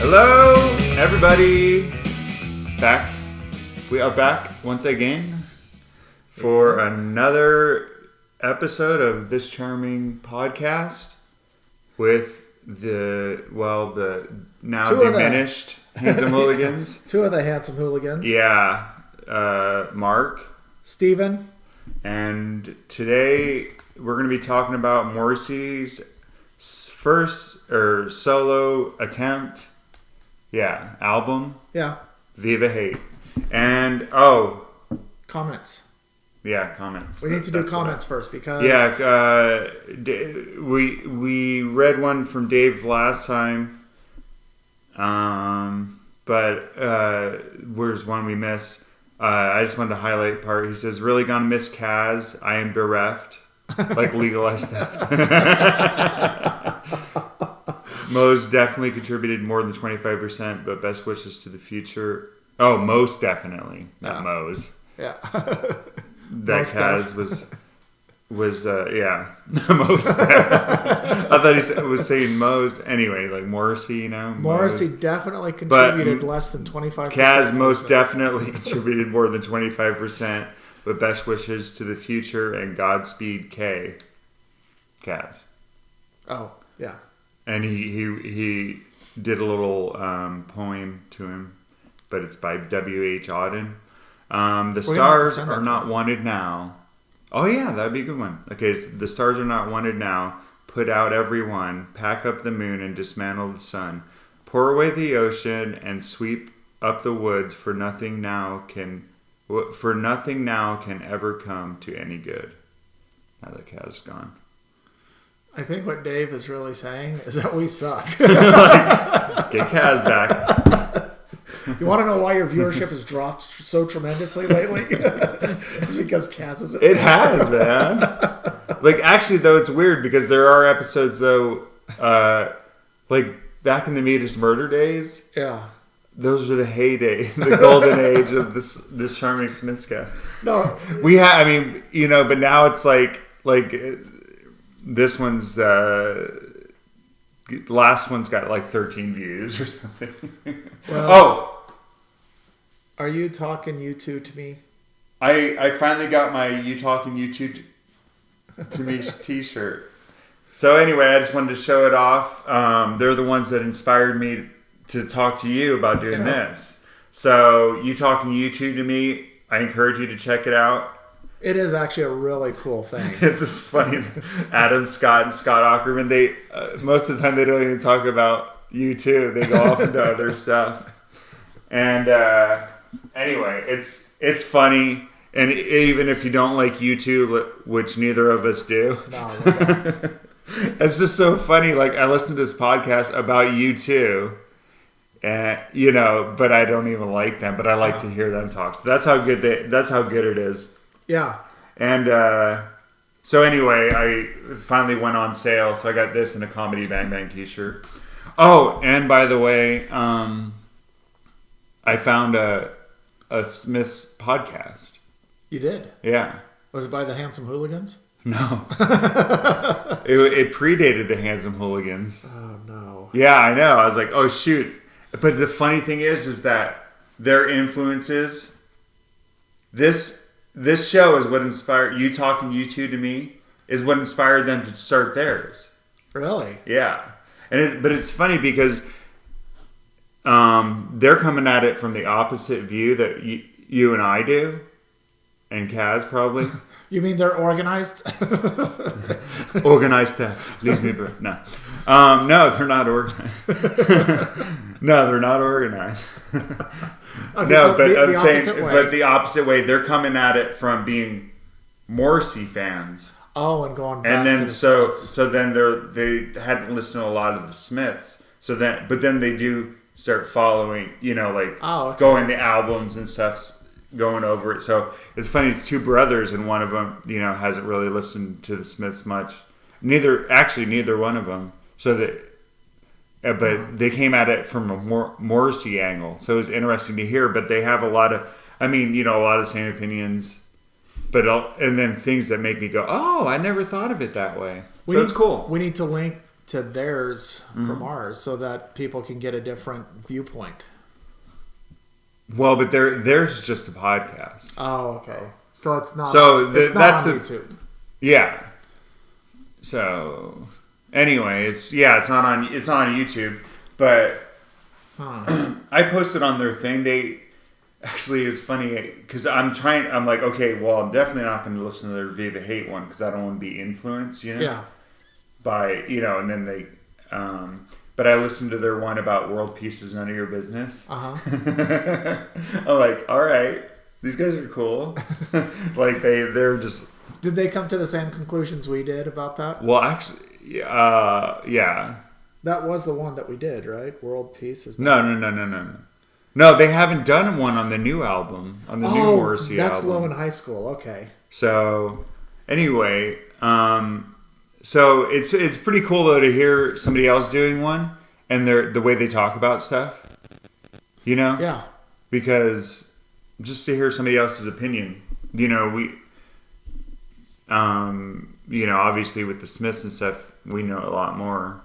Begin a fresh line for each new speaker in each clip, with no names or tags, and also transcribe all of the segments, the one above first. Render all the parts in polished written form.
Hello, everybody. We are back once again for another episode of This Charming Smithscast with the now diminished Handsome Hooligans.
Two of the Handsome Hooligans.
Yeah. Mark.
Steven.
And today we're going to be talking about Morrissey's first solo attempt. Yeah. Album.
Yeah.
Viva Hate. And,
comments.
Yeah, comments.
We need to do comments first because...
Yeah, we read one from Dave last time. But where's one we missed? I just wanted to highlight part. He says, really gonna miss Kaz. I am bereft. Like legalized theft. Mo's definitely contributed more than 25%, but best wishes to the future. Oh, most definitely. Not Mo's.
Yeah.
That Kaz was most. I thought he was saying Mo's. Anyway, like Morrissey, you know.
Morrissey definitely contributed less than 25%.
Kaz most definitely contributed more than 25%, but best wishes to the future and Godspeed K. Kaz.
Oh, yeah.
And he did a little poem to him, but it's by W.H. Auden. The stars are not wanted now. Oh yeah, that'd be a good one. Okay, so the stars are not wanted now. Put out everyone. Pack up the moon and dismantle the sun. Pour away the ocean and sweep up the woods. For nothing now can ever come to any good. Now that Kaz's gone.
I think what Dave is really saying is that we suck.
Get Kaz back.
You want to know why your viewership has dropped so tremendously lately? It's because Kaz is...
It has, man. Like, actually, though, it's weird because there are episodes, though, like back in the Meatus Murder days.
Yeah. Those
are the heyday, the golden age of this Charming Smithscast.
No.
We have, I mean, you know, but now it's like this one's... last one's got like 13 views or something.
Well, are you talking U2 to me?
I finally got my You Talking U2 to Me t-shirt. So anyway, I just wanted to show it off. They're the ones that inspired me to talk to you about doing this. So You Talking U2 to Me, I encourage you to check it out.
It is actually a really cool thing.
It's just funny. Adam Scott and Scott Aukerman, they most of the time they don't even talk about U2. They go off into other stuff. And anyway, it's funny. And even if you don't like U2, which neither of us do.
No, we don't.
It's just so funny. Like, I listened to this podcast about U2. And, you know, but I don't even like them. But I like to hear them talk. So that's how good it is.
Yeah.
And so anyway, I finally went on sale. So I got this and a Comedy Bang Bang t-shirt. Oh, and by the way, I found a Smiths podcast.
You did?
Yeah.
Was it by the Handsome Hooligans?
No. It predated the Handsome Hooligans.
Oh, no.
Yeah, I know. I was like, oh, shoot. But the funny thing is that their influences... This show is what inspired You Talking U2 to Me, is what inspired them to start theirs.
Really?
Yeah. But it's funny because they're coming at it from the opposite view that you and I do, and Kaz probably.
You mean they're organized?
Organized theft. Leaves me broke. No. No, they're not organized. No, they're not organized.
Okay,
no,
so
but I'm saying,
but
the opposite way. They're coming at it from being Morrissey fans.
Oh, and going back
and then
to the
so then they hadn't listened to a lot of the Smiths. But then they do start following, you know, like going the albums and stuff, going over it. So it's funny. It's two brothers, and one of them, you know, hasn't really listened to the Smiths much. Neither one of them. So that. But they came at it from a Morrissey angle. So it was interesting to hear. But they have a lot of the same opinions. And then things that make me go, oh, I never thought of it that way. So it's cool.
We need to link to theirs from ours so that people can get a different viewpoint.
Well, but theirs is just a podcast.
Oh, okay. So it's not.
So
it's
that's
not on YouTube.
Yeah. So anyway, it's not on YouTube, but I posted on their thing. They actually, it's funny because I'm like, okay, well, I'm definitely not going to listen to their Viva Hate one because I don't want to be influenced,
Yeah.
by, and then they, but I listened to their one about world peace is none of your business.
Uh-huh.
I'm like, all right, these guys are cool. Like they're just.
Did they come to the same conclusions we did about that?
Well, actually, yeah.
That was the one that we did, right? World peace is.
No. No, they haven't done one on the new album, on the new Morrissey
that's
album.
Low in High School. Okay.
So, anyway, so it's pretty cool though to hear somebody else doing one and the way they talk about stuff.
Yeah.
Because just to hear somebody else's opinion, obviously with the Smiths and stuff, we know a lot more,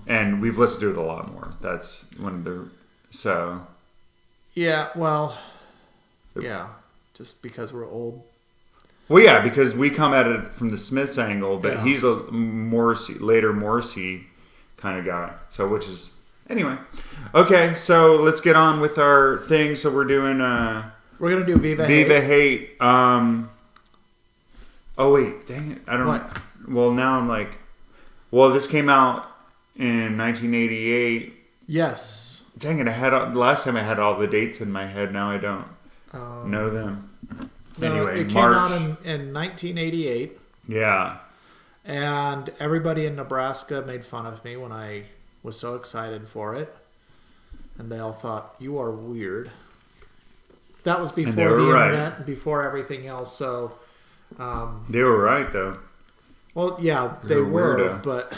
and we've listened to it a lot more. That's one of the. So,
yeah, well, yeah, just because we're old.
Well, yeah, because we come at it from the Smiths angle, but he's a later Morrissey kind of guy. So, which is anyway. Okay, so let's get on with our thing. So we're doing.
We're gonna do Viva
Hate. Oh wait, dang it! I don't.
What?
Well, now I'm like, this came out in 1988.
Yes.
Dang it! Last time I had all the dates in my head. Now I don't know them. Anyway,
it came out in 1988.
Yeah.
And everybody in Nebraska made fun of me when I was so excited for it, and they all thought you are weird. That was before the internet and before everything else. So
they were right, though.
Well, yeah, they were, but.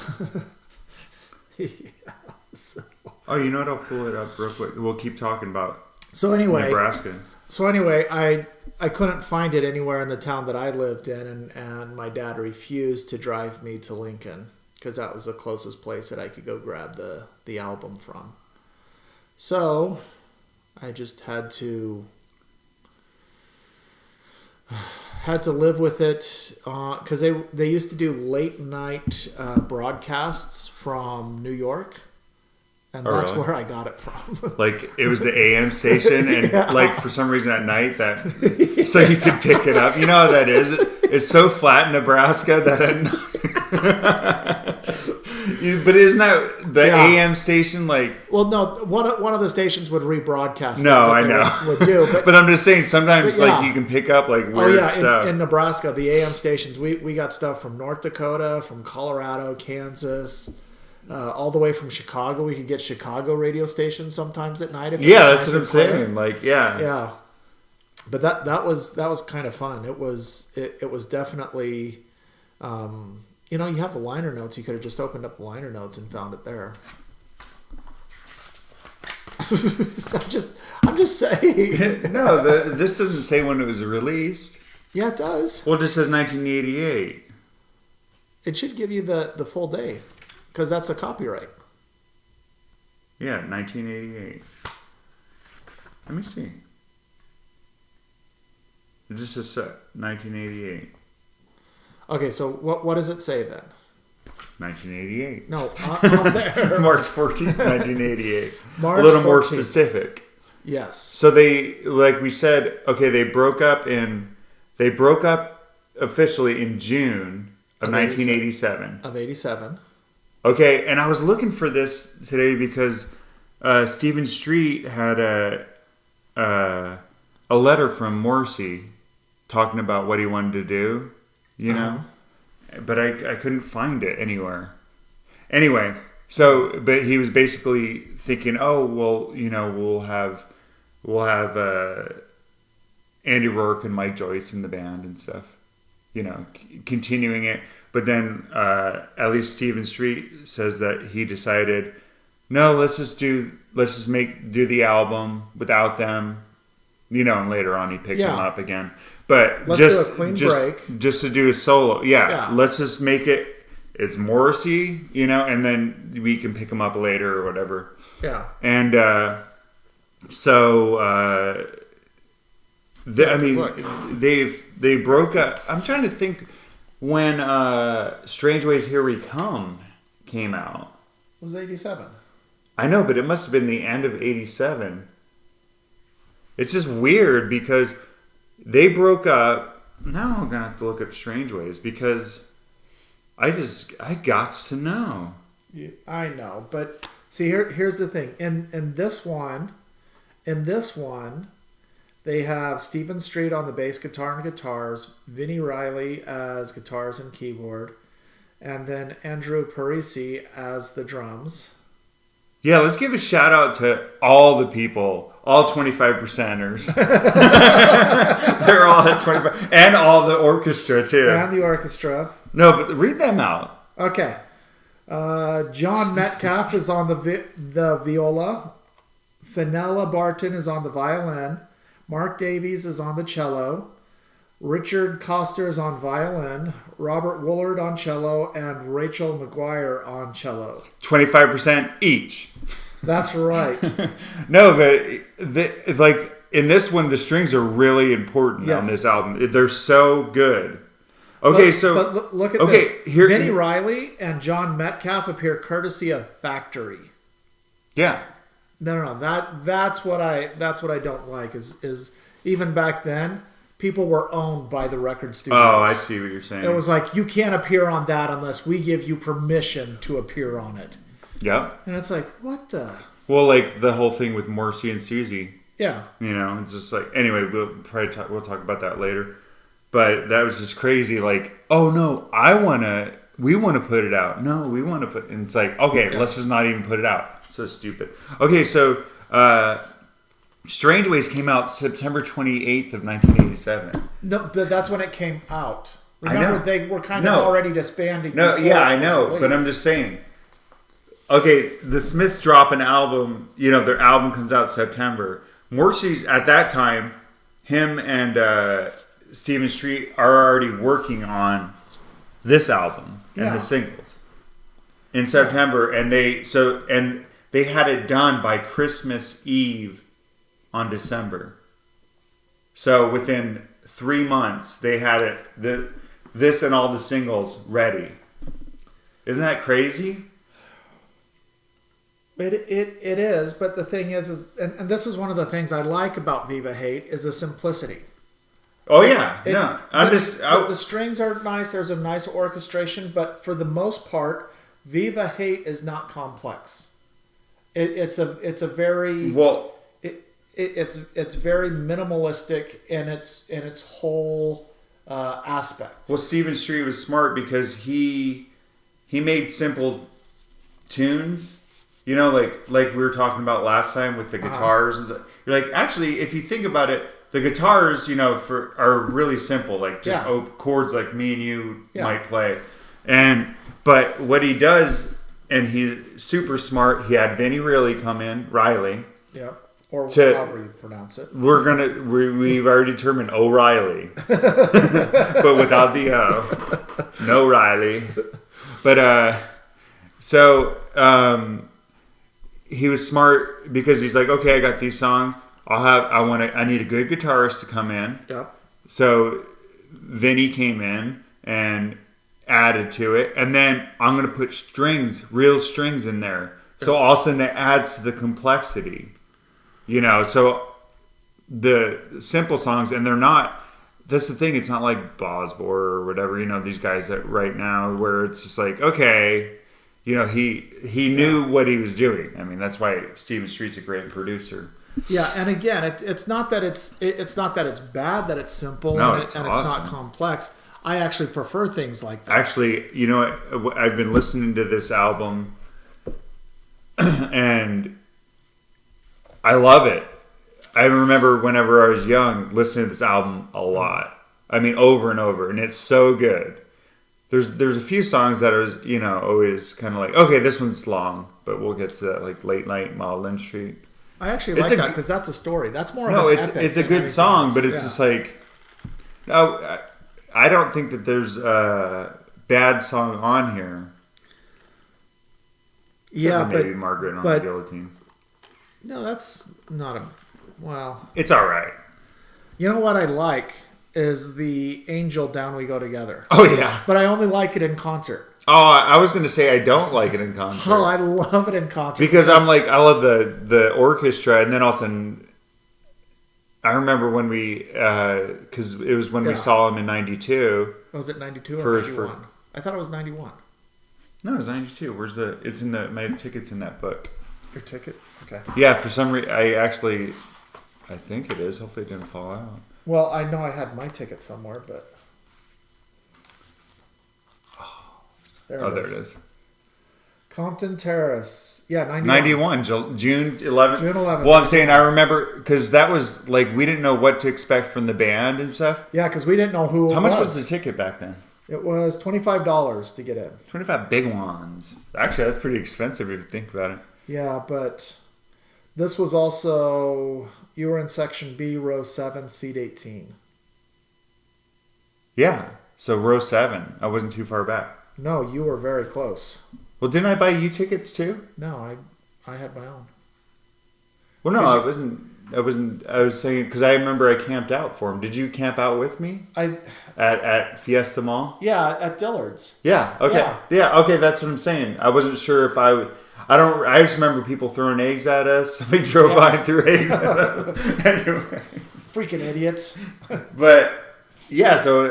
So.
Oh, you know what? I'll pull it up real quick. We'll keep talking about Nebraska.
So anyway, I couldn't find it anywhere in the town that I lived in, and my dad refused to drive me to Lincoln because that was the closest place that I could go grab the album from. So I just had to live with it because they used to do late night broadcasts from New York. And that's
really?
where I got it from.
Like, it was the AM station, and like, for some reason at night, so you could pick it up. You know how that is? It's so flat in Nebraska that at night. But isn't that the AM station, like...
Well, no, one of the stations would rebroadcast.
No, I know.
Would do,
but I'm just saying, sometimes like you can pick up like weird stuff.
In Nebraska, the AM stations, we got stuff from North Dakota, from Colorado, Kansas... all the way from Chicago. We could get Chicago radio stations sometimes at night.
That's what I'm saying. Like,
yeah. But that was kind of fun. It was definitely, you have the liner notes. You could have just opened up the liner notes and found it there. I'm just saying.
No, this doesn't say when it was released.
Yeah, it does.
Well, it just says 1988.
It should give you the full day. Because that's a copyright.
Yeah, 1988. Let me see. It just says 1988.
Okay, so what does it say then?
1988.
No, on there.
March 14th, 1988.
March
a little
14th.
More specific.
Yes.
So they, like we said, okay, they broke up officially in June of 1987.
Of 87.
Okay, and I was looking for this today because Stephen Street had a letter from Morrissey talking about what he wanted to do, but I couldn't find it anywhere. Anyway, but he was basically thinking, oh well, we'll have Andy Rourke and Mike Joyce in the band and stuff, continuing it. But then, at least Stephen Street says that he decided, no, let's just do the album without them, and later on he picked them up again. But
let's do a clean break.
Just to do a solo, let's just make it it's Morrissey, and then we can pick them up later or whatever.
Yeah.
And they broke up. I'm trying to think when Strange Ways Here We Come came out.
It was 87.
I know, but it must have been the end of 87. It's just weird because they broke up. Now I'm going to have to look up Strange Ways because I got to know.
I know, but see, here's the thing. In this one, they have Stephen Street on the bass guitar and guitars, Vinnie Riley as guitars and keyboard, and then Andrew Parisi as the drums.
Yeah, let's give a shout out to all the people, all 25%ers. They're all at 25, and all the orchestra too.
And the orchestra.
No, but read them out.
Okay. John Metcalf is on the viola. Fenella Barton is on the violin. Mark Davies is on the cello. Richard Coster is on violin. Robert Woolard on cello. And Rachel McGuire on cello.
25% each.
That's right.
No, but in this one, the strings are really important on this album. They're so good. Okay,
but look at this. Vinnie Riley and John Metcalf appear courtesy of Factory.
Yeah.
No. That's what I don't like is even back then people were owned by the record studios.
Oh, I see what you're saying.
It was like you can't appear on that unless we give you permission to appear on it.
Yeah.
And it's like, what the?
Well, like the whole thing with Morrissey and Susie.
Yeah.
It's just like anyway. We'll talk about that later. But that was just crazy. Like, oh no, we want to put it out. No, we want to put. And it's like, okay, let's just not even put it out. So stupid. Okay, so Strange Ways came out September 28th of 1987.
No, that's when it came out. Remember, they were kind of already disbanding.
No, yeah, I know, but I'm just saying. Okay, the Smiths drop an album. Their album comes out September. Morrissey's at that time. Him and Stephen Street are already working on this album and the singles in September, and they had it done by Christmas Eve on December. So within 3 months, they had it this and all the singles ready. Isn't that crazy?
It is, but the thing is and this is one of the things I like about Viva Hate is the simplicity.
Oh yeah,
the strings are nice. There's a nice orchestration, but for the most part, Viva Hate is not complex. It's very minimalistic in its whole aspect.
Well, Stephen Street was smart because he made simple tunes. Like we were talking about last time with the guitars. And stuff. You're like, actually, if you think about it. The guitars, are really simple, like just chords like me and you might play. But what he does, and he's super smart. He had Vinnie Riley come in,
yeah, or however you pronounce it.
We've already determined O'Reilly, but without the O, no Riley. But he was smart because he's like, okay, I got these songs. I need a good guitarist to come in.
Yep.
So Vinny came in and added to it, and then I'm going to put real strings in there. So all of a sudden it adds to the complexity. So the simple songs, and they're not. That's the thing. It's not like Bosbor or whatever. These guys that right now where it's just like, okay, he knew what he was doing. I mean, that's why Stephen Street's a great producer.
Yeah, and again, it's not that it's bad that it's simple and it's not complex. I actually prefer things like that.
Actually, I've been listening to this album and I love it. I remember whenever I was young listening to this album a lot. I mean, over and over, and it's so good. There's a few songs that are always kind of like, okay, this one's long, but we'll get to that, like Late Night, Maudlin Street.
I actually like that because that's a story. That's more of an epic.
It's a good song, but it's just like, no, I don't think that there's bad song on here.
Yeah,
maybe Margaret on the Guillotine.
No, that's not a... Well...
It's all right.
You know what I like is the Angel Down We Go Together.
Oh, yeah.
But I only like it in concert.
Oh, I was going to say I don't like it in concert.
Oh, I love it in concert.
Because I'm like, I love the orchestra, and then all of a sudden... I remember when we... Because it was when we saw him in 92.
Was it 92 or 91? I thought it was 91.
No, it's 92. Where's the... It's in the... My ticket's in that book.
Your ticket? Okay.
Yeah, for some reason... I think it is. Hopefully it didn't fall out.
Well, I know I had my ticket somewhere, but... There it is. Compton Terrace. Yeah, 91.
91. June 11th.
June 11th.
Well, I'm saying I remember... Because that was... Like, we didn't know what to expect from the band and stuff.
Yeah, because we didn't know who it was.
How much was the ticket back then?
It was $25 to get in.
25 big ones. Actually, that's pretty expensive if you think about it.
Yeah, but this was also... You were in section B, row 7, seat 18.
Yeah. So row 7. I wasn't too far back.
No, you were very close.
Well, didn't I buy you tickets too?
No, I had my own.
Well, no, I wasn't. I was saying because I remember I camped out for him. Did you camp out with me? At Fiesta Mall.
Yeah, at Dillard's.
Yeah. Okay. Yeah. Okay. That's what I'm saying. I wasn't sure if I don't. I just remember people throwing eggs at us. Somebody drove by and threw eggs at us. Anyway.
Freaking idiots.
But yeah. So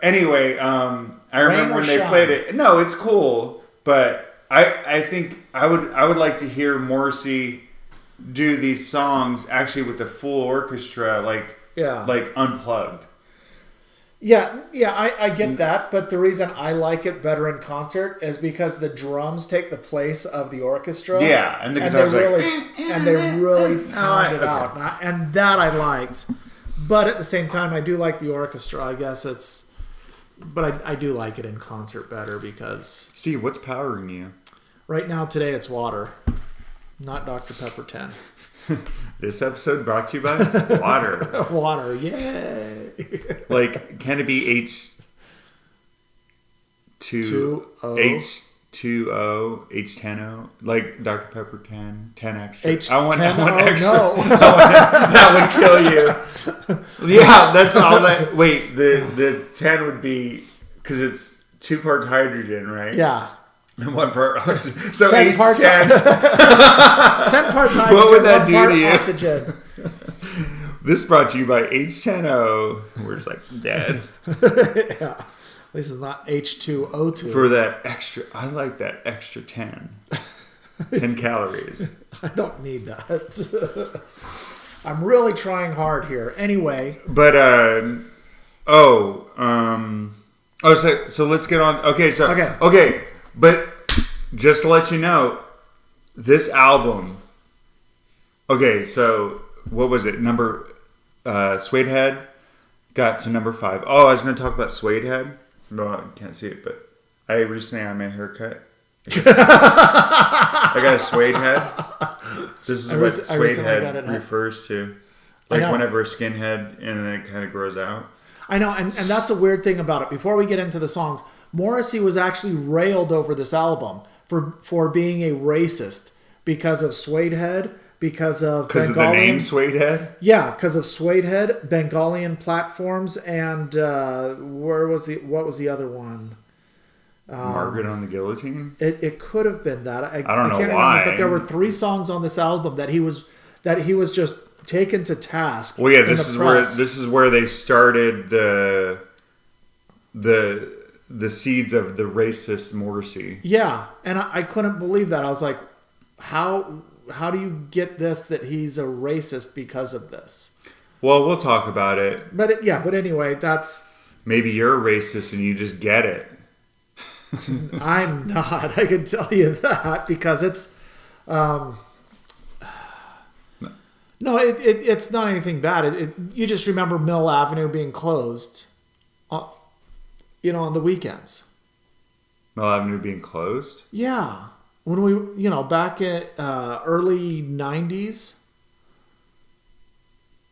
anyway, I remember when they played it. No, it's cool, but I think I would like to hear Morrissey do these songs actually with the full orchestra, like unplugged.
Yeah, I get that, but the reason I like it better in concert is because the drums take the place of the orchestra.
Yeah, and the guitars
they really pound it out, and that I liked. But at the same time, I do like the orchestra. I guess it's, but I do like it in concert better because.
See, what's powering you?
Right now, today it's water. Not Dr. Pepper 10.
This episode brought to you by water.
Water, yay!
Like, can it be H2O, H10O? Like Dr. Pepper 10 extra.
I want extra.
No. That would kill you. Yeah, that's all that. Wait, the 10 would be, because it's 2 parts hydrogen, right?
Yeah.
And 1 part oxygen. So
10
H10.
parts 10 parts hydrogen.
What would that do to you?
Oxygen.
This brought to you by H10O. We're just like dead.
Yeah. At least it's not H2O2.
For that extra, I like that extra 10. 10 calories.
I don't need that. I'm really trying hard here. Anyway.
But, so let's get on. Okay. But just to let you know, this album. Okay, so what was it? Suede Head got to number 5. Oh, I was going to talk about Suede Head. No, I can't see it, but I recently had my haircut. I got a suede head. This is what suede head refers to. Like whenever a skinhead and then it kind of grows out.
I know, and that's the weird thing about it. Before we get into the songs, Morrissey was actually railed over this album for being a racist because of Suede Head, because of
the name Suede Head?
Yeah, because of Suede Head, Bengalian platforms, and what was the other one?
Margaret on the Guillotine?
It could have been that. I
don't know
can't
why.
remember, but there were 3 songs on this album that he was just taken to task.
Well, yeah, this is where they started the seeds of the racist Morrissey.
Yeah, and I couldn't believe that. I was like, how do you get this that he's a racist because of this?
Well, we'll talk about it.
But anyway, that's...
Maybe you're a racist and you just get it.
I'm not. I can tell you that because it's... No, it's not anything bad. You just remember Mill Avenue being closed, on the weekends.
Mill Avenue being closed?
Yeah. When we, back at early 90s.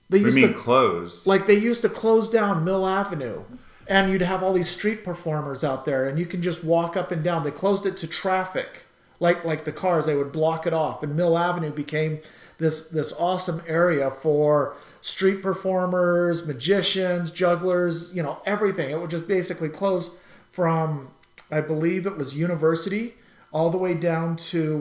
What do you mean closed?
Like they used to close down Mill Avenue. And you'd have all these street performers out there, and you can just walk up and down. They closed it to traffic, like the cars. They would block it off, and Mill Avenue became this awesome area for street performers, magicians, jugglers, everything. It would just basically close from, I believe it was University, all the way down to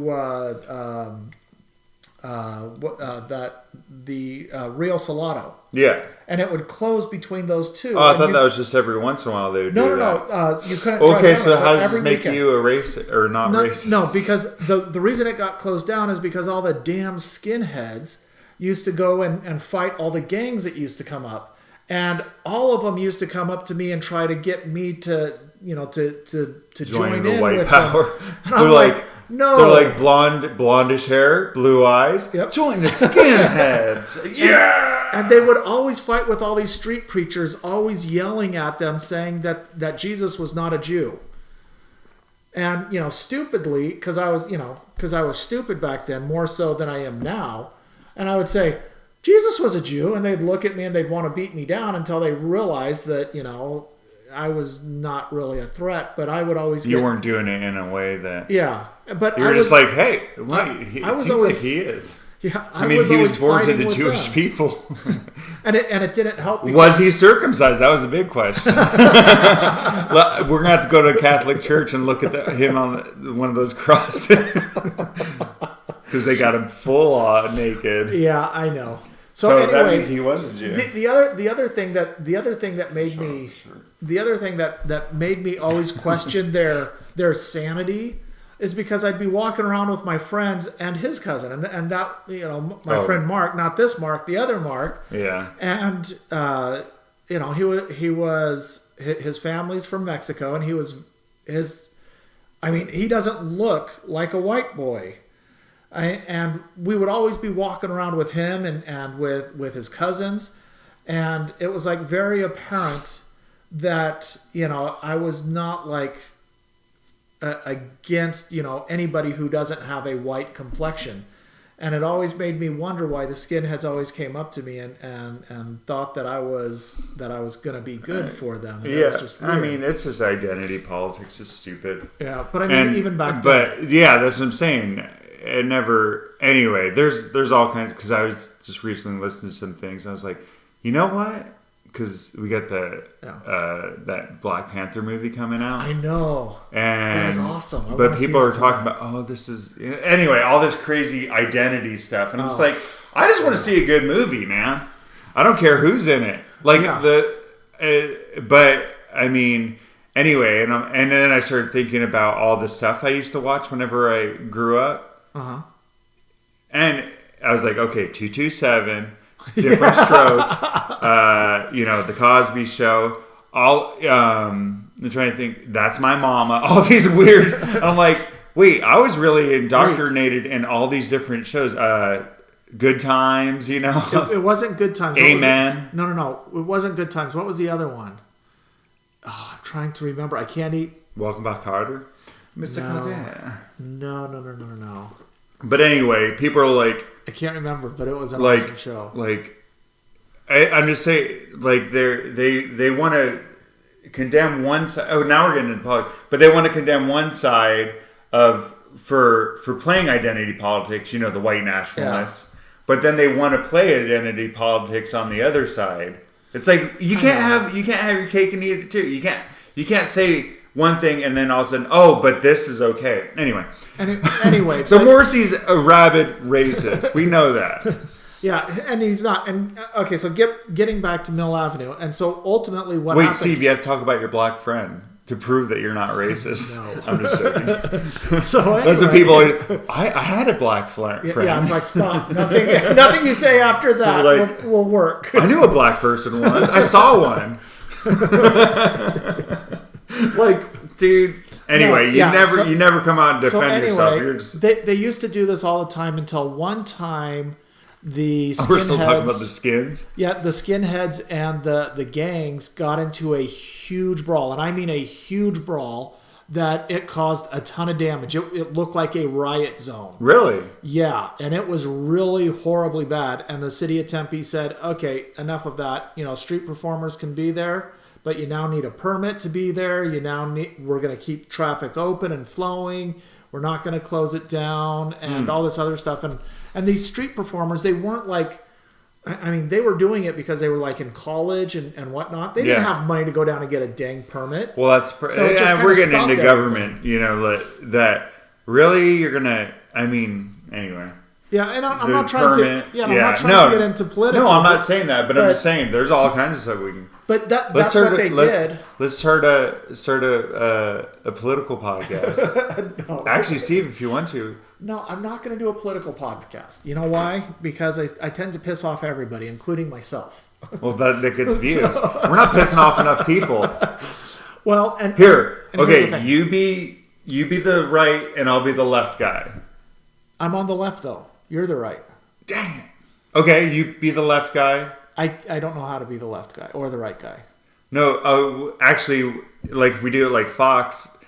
Rio Salado.
Yeah.
And it would close between those two.
Oh, I thought that was just every once in a while they would do that.
No. You couldn't.
Okay, so how does this make you a racist or not racist?
No, because the reason it got closed down is because all the damn skinheads used to go and fight all the gangs that used to come up, and all of them used to come up to me and try to get me to join in
white
with
power.
them. And I'm like, no.
They're like blondish hair, blue eyes.
Yep.
Join the skinheads. Yeah.
And they would always fight with all these street preachers, always yelling at them, saying that Jesus was not a Jew. And stupidly, because I was stupid back then, more so than I am now. And I would say, Jesus was a Jew, and they'd look at me and they'd want to beat me down until they realized that, I was not really a threat, but I would always
You weren't doing it in a way that...
Yeah. But
you were just like, hey, it seems like he is.
Yeah,
I mean, he was born to the Jewish people.
and it didn't help.
Was he circumcised? That was the big question. We're going to have to go to a Catholic church and look at him on one of those crosses. Because they got him full on naked.
Yeah, I know. So anyway,
that means he was a Jew.
The other thing that made me always question their sanity is because I'd be walking around with my friends and his cousin and that my friend Mark, not this Mark, the other Mark.
Yeah.
And his family's from Mexico, and he doesn't look like a white boy. And we would always be walking around with him and with his cousins, and it was like very apparent that I was not like against anybody who doesn't have a white complexion, and it always made me wonder why the skinheads always came up to me and thought that I was going to be good for them. And it was just weird.
I mean, it's just identity politics is stupid.
Yeah, but I mean, even back then.
But yeah, that's what I'm saying. It never. Anyway, there's all kinds. Because I was just recently listening to some things. And I was like, you know what? Because we got that Black Panther movie coming out.
I know.
And
that was awesome.
But people are talking about, this is anyway, all this crazy identity stuff, and I'm just like, I just want to see a good movie, man. I don't care who's in it. Like but I mean. Anyway, and then I started thinking about all the stuff I used to watch whenever I grew up.
Uh-huh.
And I was like, okay, 227, Different Strokes, The Cosby Show, all, I'm trying to think, That's My Mama, all these weird, I'm like, wait, I was really indoctrinated in all these different shows, Good Times,
It wasn't Good Times.
Amen.
No, it wasn't Good Times. What was the other one? Oh, I'm trying to remember. I can't eat.
Welcome Back, Carter. Mr.
Carter. No.
But anyway, people are like...
I can't remember, but it was an awesome show.
I'm just saying, they want to condemn one side... Oh, now we're getting into politics. But they want to condemn one side for playing identity politics, the white nationalists. Yeah. But then they want to play identity politics on the other side. It's like you can't have your cake and eat it too. You can't say one thing and then all of a sudden, but this is okay. Anyway. So Morrissey's a rabid racist. We know that.
Yeah, and he's not. And okay, so getting back to Mill Avenue, and so ultimately what happened... Wait,
Steve, you have to talk about your black friend to prove that you're not racist.
No.
I'm just joking.
So anyway,
that's what people... I had a black friend.
Yeah, it's like, stop. Nothing you say after that will work.
I knew a black person once. I saw one. Dude... Anyway, you never come out and defend yourself. You're just...
They used to do this all the time until one time the skinheads...
We're still talking about the skins?
Yeah, the skinheads and the gangs got into a huge brawl. And I mean a huge brawl that it caused a ton of damage. It looked like a riot zone.
Really?
Yeah, and it was really horribly bad. And the city of Tempe said, okay, enough of that. Street performers can be there, but you now need a permit to be there. We're going to keep traffic open and flowing. We're not going to close it down and all this other stuff. And these street performers, they weren't like, I mean, they were doing it because they were like in college and whatnot. They didn't have money to go down and get a dang permit.
Well, we're getting into government, that really you're going to, I mean, anyway.
Yeah, and I'm not trying to get into political.
No, I'm not saying that, but I'm just saying there's all kinds of stuff we can.
But that's what they did.
Let's start a political podcast.
No.
Actually, Steve, if you want to.
No, I'm not going to do a political podcast. You know why? Because I tend to piss off everybody, including myself.
Well, that gets views. We're not pissing off enough people.
Well, and
okay, you be the right, and I'll be the left guy.
I'm on the left though. You're the right.
Dang. Okay, you be the left guy.
I don't know how to be the left guy or the right guy.
No, actually, like if we do it like Fox,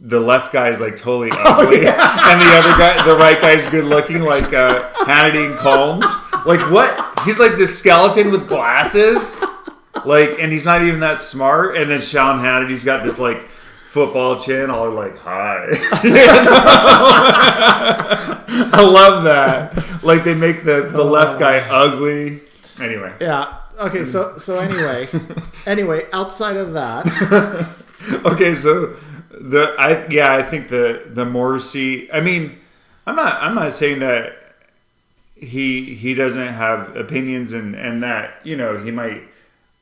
the left guy is like totally ugly, and the right guy's good looking, like Hannity and Combs. Like what? He's like this skeleton with glasses, like, and he's not even that smart. And then Sean Hannity's got this like football chin, all like hi. I love that. Like they make the left guy ugly. Anyway.
Yeah. Okay. So anyway, outside of that.
Okay. So I think the Morrissey. I mean, I'm not saying that he doesn't have opinions and that he might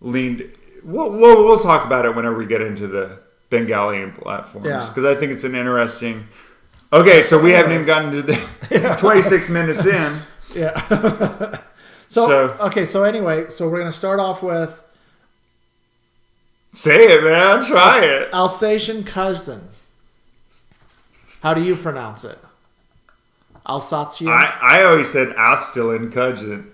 lean. We'll talk about it whenever we get into the Bengalian platforms because I think it's an interesting. Okay, so we haven't even gotten to the 26 minutes in.
Yeah. So anyway, we're gonna start off with.
Say it, man. Try it.
Alsatian cousin. How do you pronounce it? Alsatian.
I always said Astilin cousin.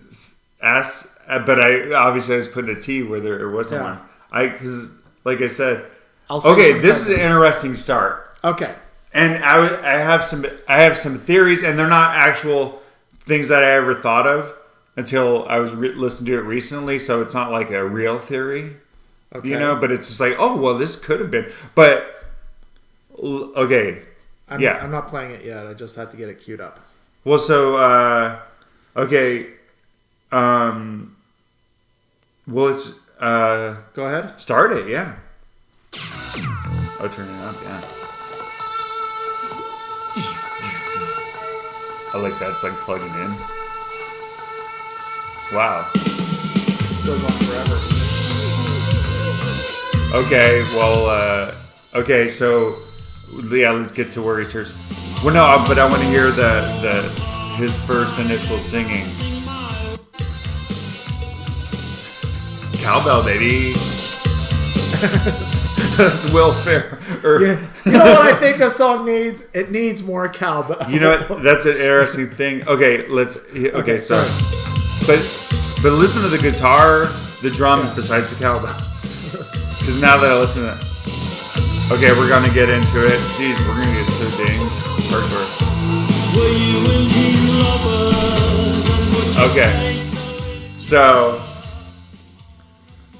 But I was putting a T where there wasn't one. Because like I said.
Alsatian
this
cousin.
is an interesting start.
Okay.
And I have some theories, and they're not actual things that I ever thought of until I was listening to it recently. So it's not like a real theory, But it's just like, oh well, this could have been. But okay,
I'm not playing it yet. I just had to get it queued up.
Well, so okay, well, it's
go ahead.
Start it, yeah. Oh, turn it up, yeah. I like that. It's like plugging in. Wow.
This goes on forever.
Okay, well, okay, so let's get to where he starts. Well, no, but I want to hear his first initial singing. Cowbell, baby. That's Will Ferrell.
You know what I think the song needs? It needs more cowbell.
You know what? That's an interesting thing. Okay, okay, sorry. But listen to the guitar, the drums besides the cowbell. Because now that I listen to it. Okay, we're going to get into it. Jeez, we're going to get so dang hardcore. Okay. So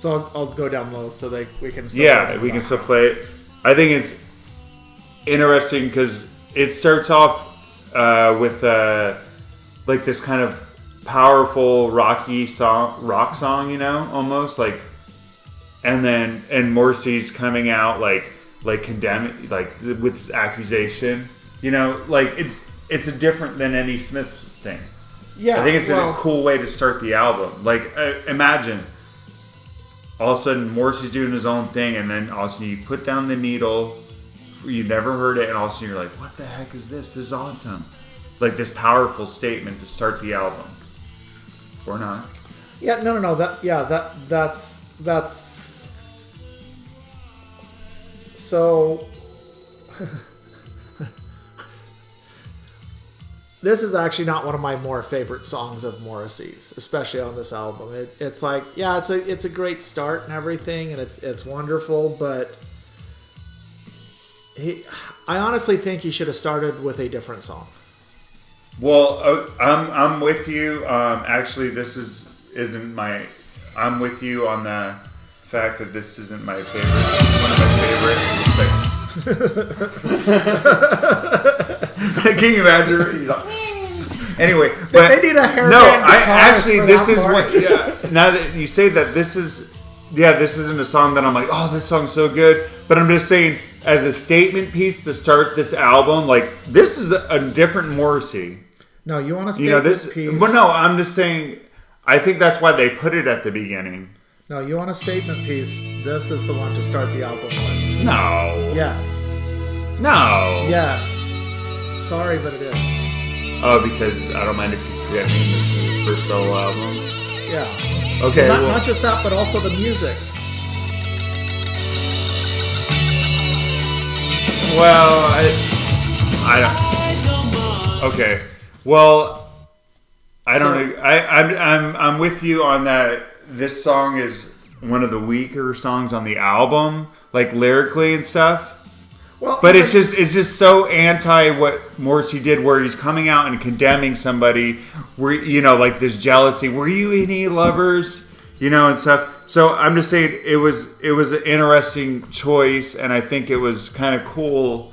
I'll go down low so we can still
we can still play it. I think it's interesting because it starts off with like this kind of powerful rock song, almost like, and Morrissey's coming out like condemning, like with this accusation, like it's a different than any Smiths thing.
Yeah,
I think it's a cool way to start the album. Like imagine. All of a sudden, Morrissey's doing his own thing, and then all of a sudden you put down the needle, you never heard it, and all of a sudden you're like, what the heck is this? This is awesome. Like this powerful statement to start the album. Or not.
Yeah, no. That's... So... This is actually not one of my more favorite songs of Morrissey's, especially on this album. It's like, it's a great start and everything, and it's wonderful, but I honestly think he should have started with a different song.
Well, I'm with you. Actually, this isn't my. I'm with you on the fact that this isn't my favorite. One of my favorite. Can you imagine? He's like, anyway, but
they need a hair.
No, this is what. Yeah, now that you say that, this isn't a song that I'm like, oh, this song's so good. But I'm just saying, as a statement piece to start this album, like this is a different Morrissey.
No, you want a statement piece?
But no, I'm just saying. I think that's why they put it at the beginning.
No, you want a statement piece. This is the one to start the album with.
No.
Yes.
No.
Yes. Sorry, but it is.
Oh, because I don't mind if you forget me. This is his first solo album.
Yeah.
Okay.
Well, not just that, but also the music.
Well, I don't. Okay. Well, I don't know. I'm with you on that. This song is one of the weaker songs on the album, like lyrically and stuff. Well, but it's just so anti what Morrissey did, where he's coming out and condemning somebody, where like this jealousy. Were you any lovers, and stuff. So I'm just saying it was an interesting choice, and I think it was kind of cool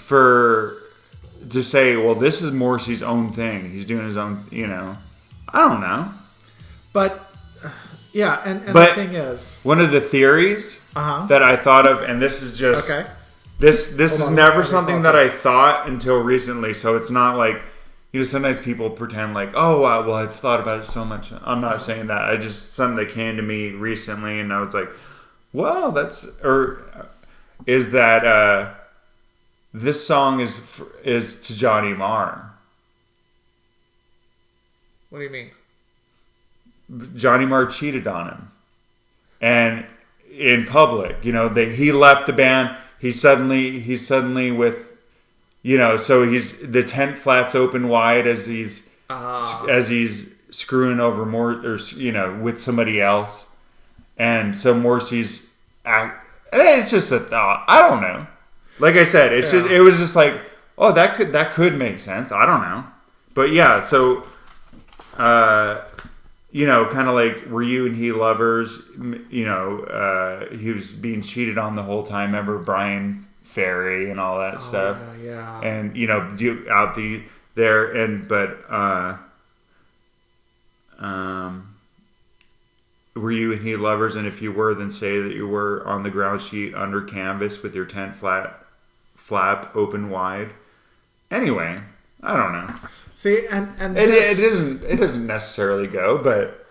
to say, well, this is Morrissey's own thing. He's doing his own, I don't know.
But, yeah, and the thing is...
One of the theories that I thought of, and this is just...
Okay.
This is never something that I thought until recently, so it's not like... sometimes people pretend like, oh, well, I've thought about it so much. I'm not saying that. I just... Something that came to me recently, and I was like, well, is that... this song is to Johnny Marr.
What do you mean?
Johnny Marr cheated on him, and in public, he left the band. He's suddenly with, so he's the tent flats open wide as he's screwing over more, or with somebody else, and so Morrissey's it's just a thought. I don't know. Like I said, it was just like, oh, that could make sense. I don't know, but yeah. So, kind of like, were you and he lovers? He was being cheated on the whole time. Remember Brian Ferry and all that stuff.
Yeah.
And out there were you and he lovers? And if you were, then say that you were on the ground sheet under canvas with your tent flap open wide. Anyway, I don't know.
See, and
it doesn't necessarily go, but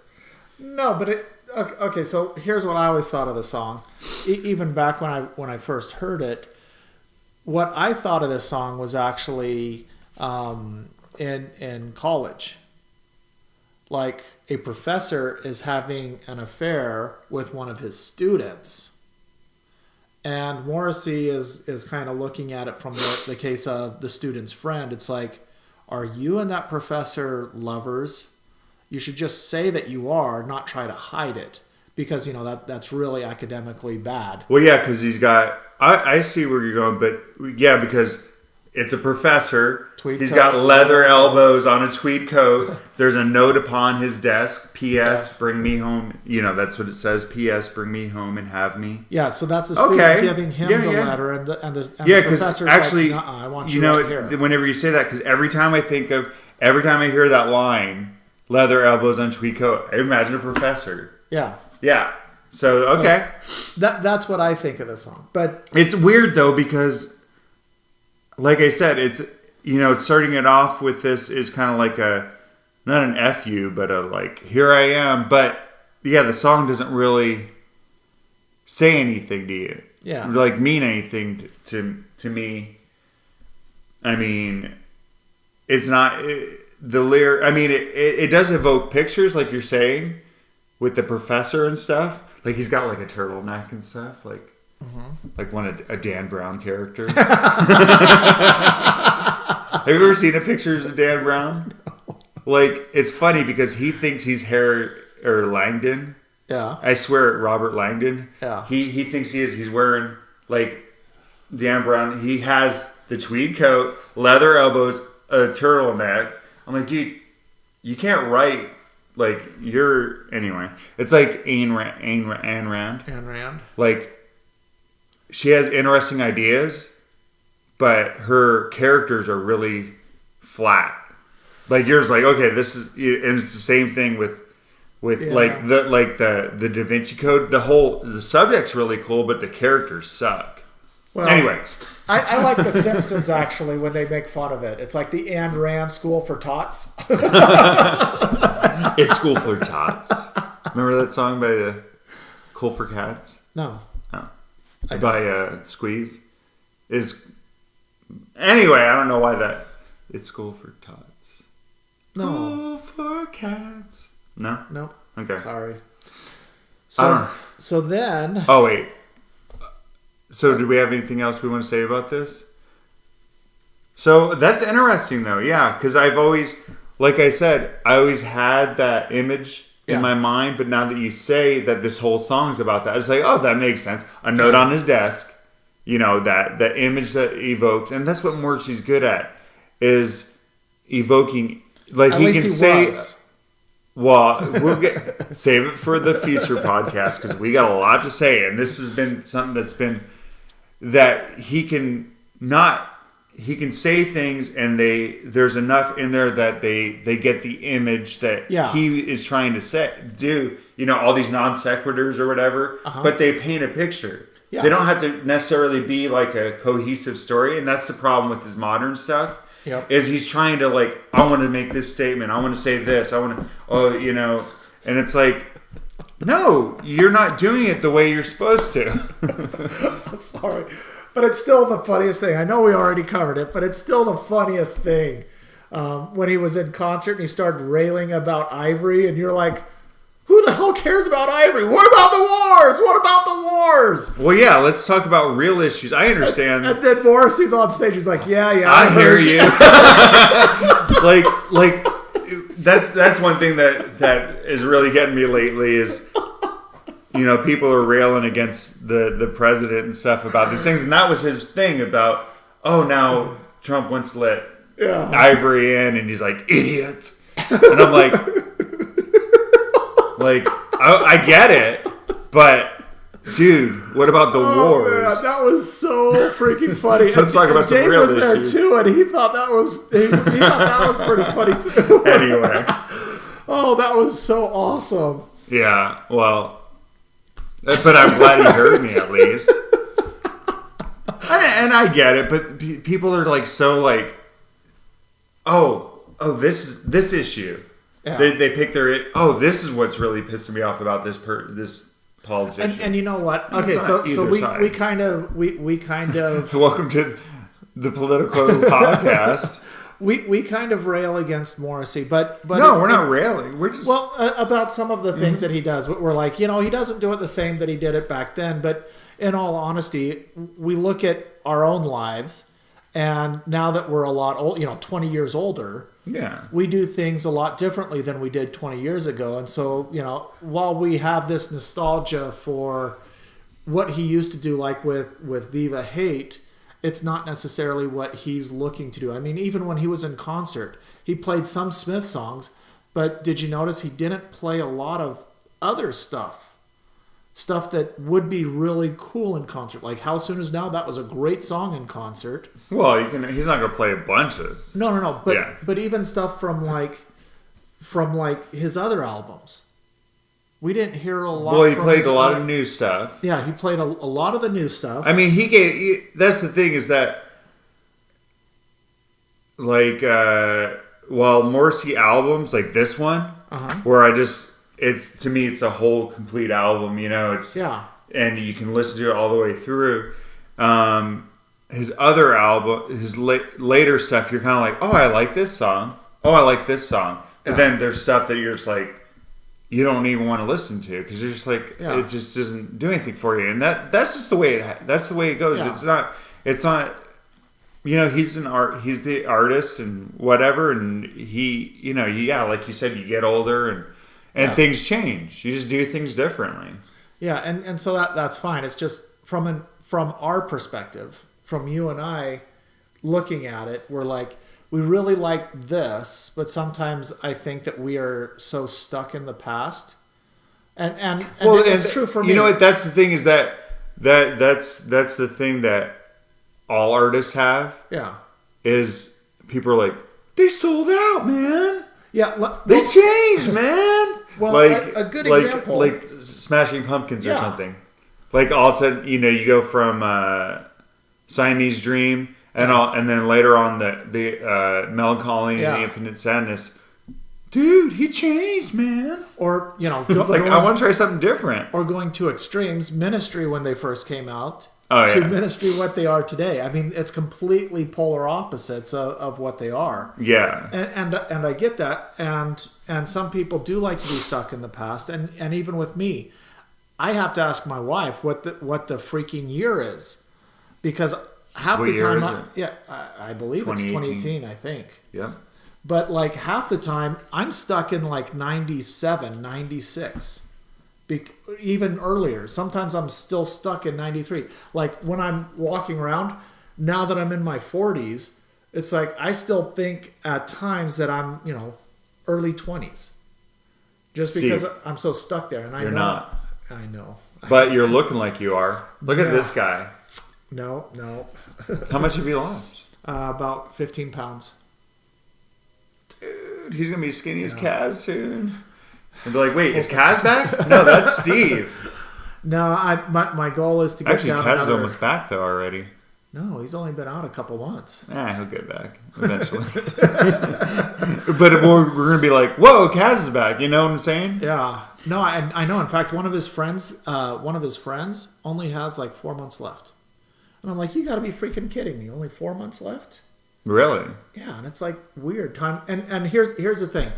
no, but it okay. So here's what I always thought of the song, even back when I first heard it. What I thought of this song was actually in college, like a professor is having an affair with one of his students. And Morrissey is kind of looking at it from the case of the student's friend. It's like, are you and that professor lovers? You should just say that you are, not try to hide it. Because, that's really academically bad.
Well, yeah, because he's got... I see where you're going, but yeah, because it's a professor. He's got leather elbows on a tweed coat. There's a note upon his desk. P.S. Bring me home. That's what it says. P.S. Bring me home and have me.
Yeah, so that's the student giving him the letter, and the professor's
actually,
like, I want you right here.
Whenever you say that, because every time I hear that line, leather elbows on tweed coat, I imagine a professor.
Yeah.
Yeah. So, okay.
So that's what I think of the song. But
it's weird, though, because, like I said, it's, starting it off with this is kind of like not an F you, but a like, here I am. But, yeah, the song doesn't really say anything to you.
Yeah.
Like, mean anything to me. I mean, it's not... the lyric... I mean, it does evoke pictures, like you're saying, with the professor and stuff. Like, he's got, like, a turtleneck and stuff. Like, like a Dan Brown character. Have you ever seen a pictures of Dan Brown? Like, it's funny because he thinks he's Langdon.
Yeah.
I swear, Robert Langdon.
Yeah.
He thinks he is. He's wearing, like, Dan Brown. He has the tweed coat, leather elbows, a turtleneck. I'm like, dude, you can't write anyway. It's like Ayn Rand.
Ayn Rand.
Like, she has interesting ideas, but her characters are really flat. Like, you're just like, okay, this is, and it's the same thing with like the Da Vinci Code. The subject's really cool, but the characters suck. Well, anyway.
I like The Simpsons, actually, when they make fun of it. It's like the Ayn Rand School for Tots.
It's School for Tots. Remember that song by the Cool for Cats?
No.
Oh. By Squeeze? Anyway, I don't know why that... It's School for Tots.
No.
School for Cats. No?
Nope.
Okay.
Sorry.
So
then...
Oh, wait. So, do we have anything else we want to say about this? So, that's interesting, though. Yeah, because I've always, like I said, I always had that image in my mind. But now that you say that this whole song's about that, it's like, oh, that makes sense. A note on his desk, that the image that evokes. And that's what Morrissey's good at, is evoking. Like,
at
he
least
can
he
say...
was.
Well, we'll save it for the future podcast, because we got a lot to say. And this has been something that's been... that he can say things, and there's enough in there that they get the image that he is trying to do, all these non sequiturs or whatever, but they paint a picture. They don't have to necessarily be like a cohesive story, and that's the problem with his modern stuff. Is he's trying to, like, I want to make this statement, I want to say this, I want to, and it's like, no, you're not doing it the way you're supposed to.
Sorry. But it's still the funniest thing. I know we already covered it, but it's still the funniest thing. When he was in concert and he started railing about Ivory, and you're like, who the hell cares about Ivory? What about the wars? What about the wars?
Well, yeah, let's talk about real issues. I understand.
And then Morrissey's on stage. He's like, yeah,
I hear you. like that's one thing that is really getting me lately is, people are railing against the president and stuff about these things. And that was his thing about, now Trump wants to let Ivory in, and he's like, idiot. And I'm like, I get it, but dude, what about the wars?
Man, that was so freaking funny.
Let's talk about some
Dave
real
was
issues.
there too, and he thought that was pretty funny too.
Anyway.
Oh, that was so awesome.
Yeah, well, but I'm glad he heard me at least. And I get it, but people are like so like, this issue. Yeah. They pick this is what's really pissing me off about this politician.
And you know what? Okay, so we kind of
welcome to the political podcast.
We kind of rail against Morrissey, but
no, we're not railing. We're just
about some of the things that he does. We're like, he doesn't do it the same that he did it back then. But in all honesty, we look at our own lives, and now that we're a lot old, 20 years older.
Yeah, we
do things a lot differently than we did 20 years ago. And so, while we have this nostalgia for what he used to do, like with Viva Hate, it's not necessarily what he's looking to do. I mean, even when he was in concert, he played some Smith songs, but did you notice he didn't play a lot of other stuff that would be really cool in concert? Like How Soon Is Now, that was a great song in concert.
Well, he's not going to play a bunch of...
No. But even stuff from his other albums. We didn't hear a lot.
Well, he played a lot of new stuff.
Yeah, he played a lot of the new stuff.
I mean, that's the thing, is that, like, while Morrissey albums, like this one, where to me, it's a whole complete album, and you can listen to it all the way through. His other album, his later stuff, you're kind of like, oh, I like this song. Oh, I like this song. And then there's stuff that you're just like, you don't even want to listen to, because you're just like, it just doesn't do anything for you. And that's just the way it goes. Yeah. It's not. He's the artist and whatever, and he, like you said, you get older and things change. You just do things differently.
Yeah, and so that's fine. It's just from our perspective, from you and I looking at it, we're like, we really like this, but sometimes I think that we are so stuck in the past. And it's true for me.
You know what? That's the thing is that's the thing that all artists have.
Yeah.
Is people are like, they sold out, man.
Yeah.
They changed, man.
Well, like, a good example.
Like Smashing Pumpkins or something. Like all of a sudden, you go from Siamese Dream and then later on the Melancholy and the Infinite Sadness. Dude, he changed, man.
Or,
it's like, I want to try something different.
Or going to extremes. Ministry, when they first came out,
to
Ministry what they are today. I mean, it's completely polar opposites of what they are.
Yeah.
And I get that. And some people do like to be stuck in the past. And even with me, I have to ask my wife what the freaking year is. Because half the time... I believe it's 2018, I think.
Yeah.
But like half the time, I'm stuck in like 97, 96. Even earlier. Sometimes I'm still stuck in 93. Like when I'm walking around, now that I'm in my 40s, it's like I still think at times that I'm, early 20s. Just because I'm so stuck there. And
you're not.
I know.
But you're looking like you are. Look at this guy.
No.
How much have you lost?
About 15 pounds.
Dude, he's going to be skinny as Kaz soon. And be like, wait, is Kaz back? No, that's Steve.
No, my goal is to get down.
Actually, Kaz is almost back, though, already.
No, he's only been out a couple months.
He'll get back eventually. But we're going to be like, whoa, Kaz is back. You know what I'm saying?
Yeah. No, I know. In fact, one of his friends only has like 4 months left. And I'm like, you got to be freaking kidding me. Only 4 months left?
Really?
Yeah, and it's like weird time. And here's the thing.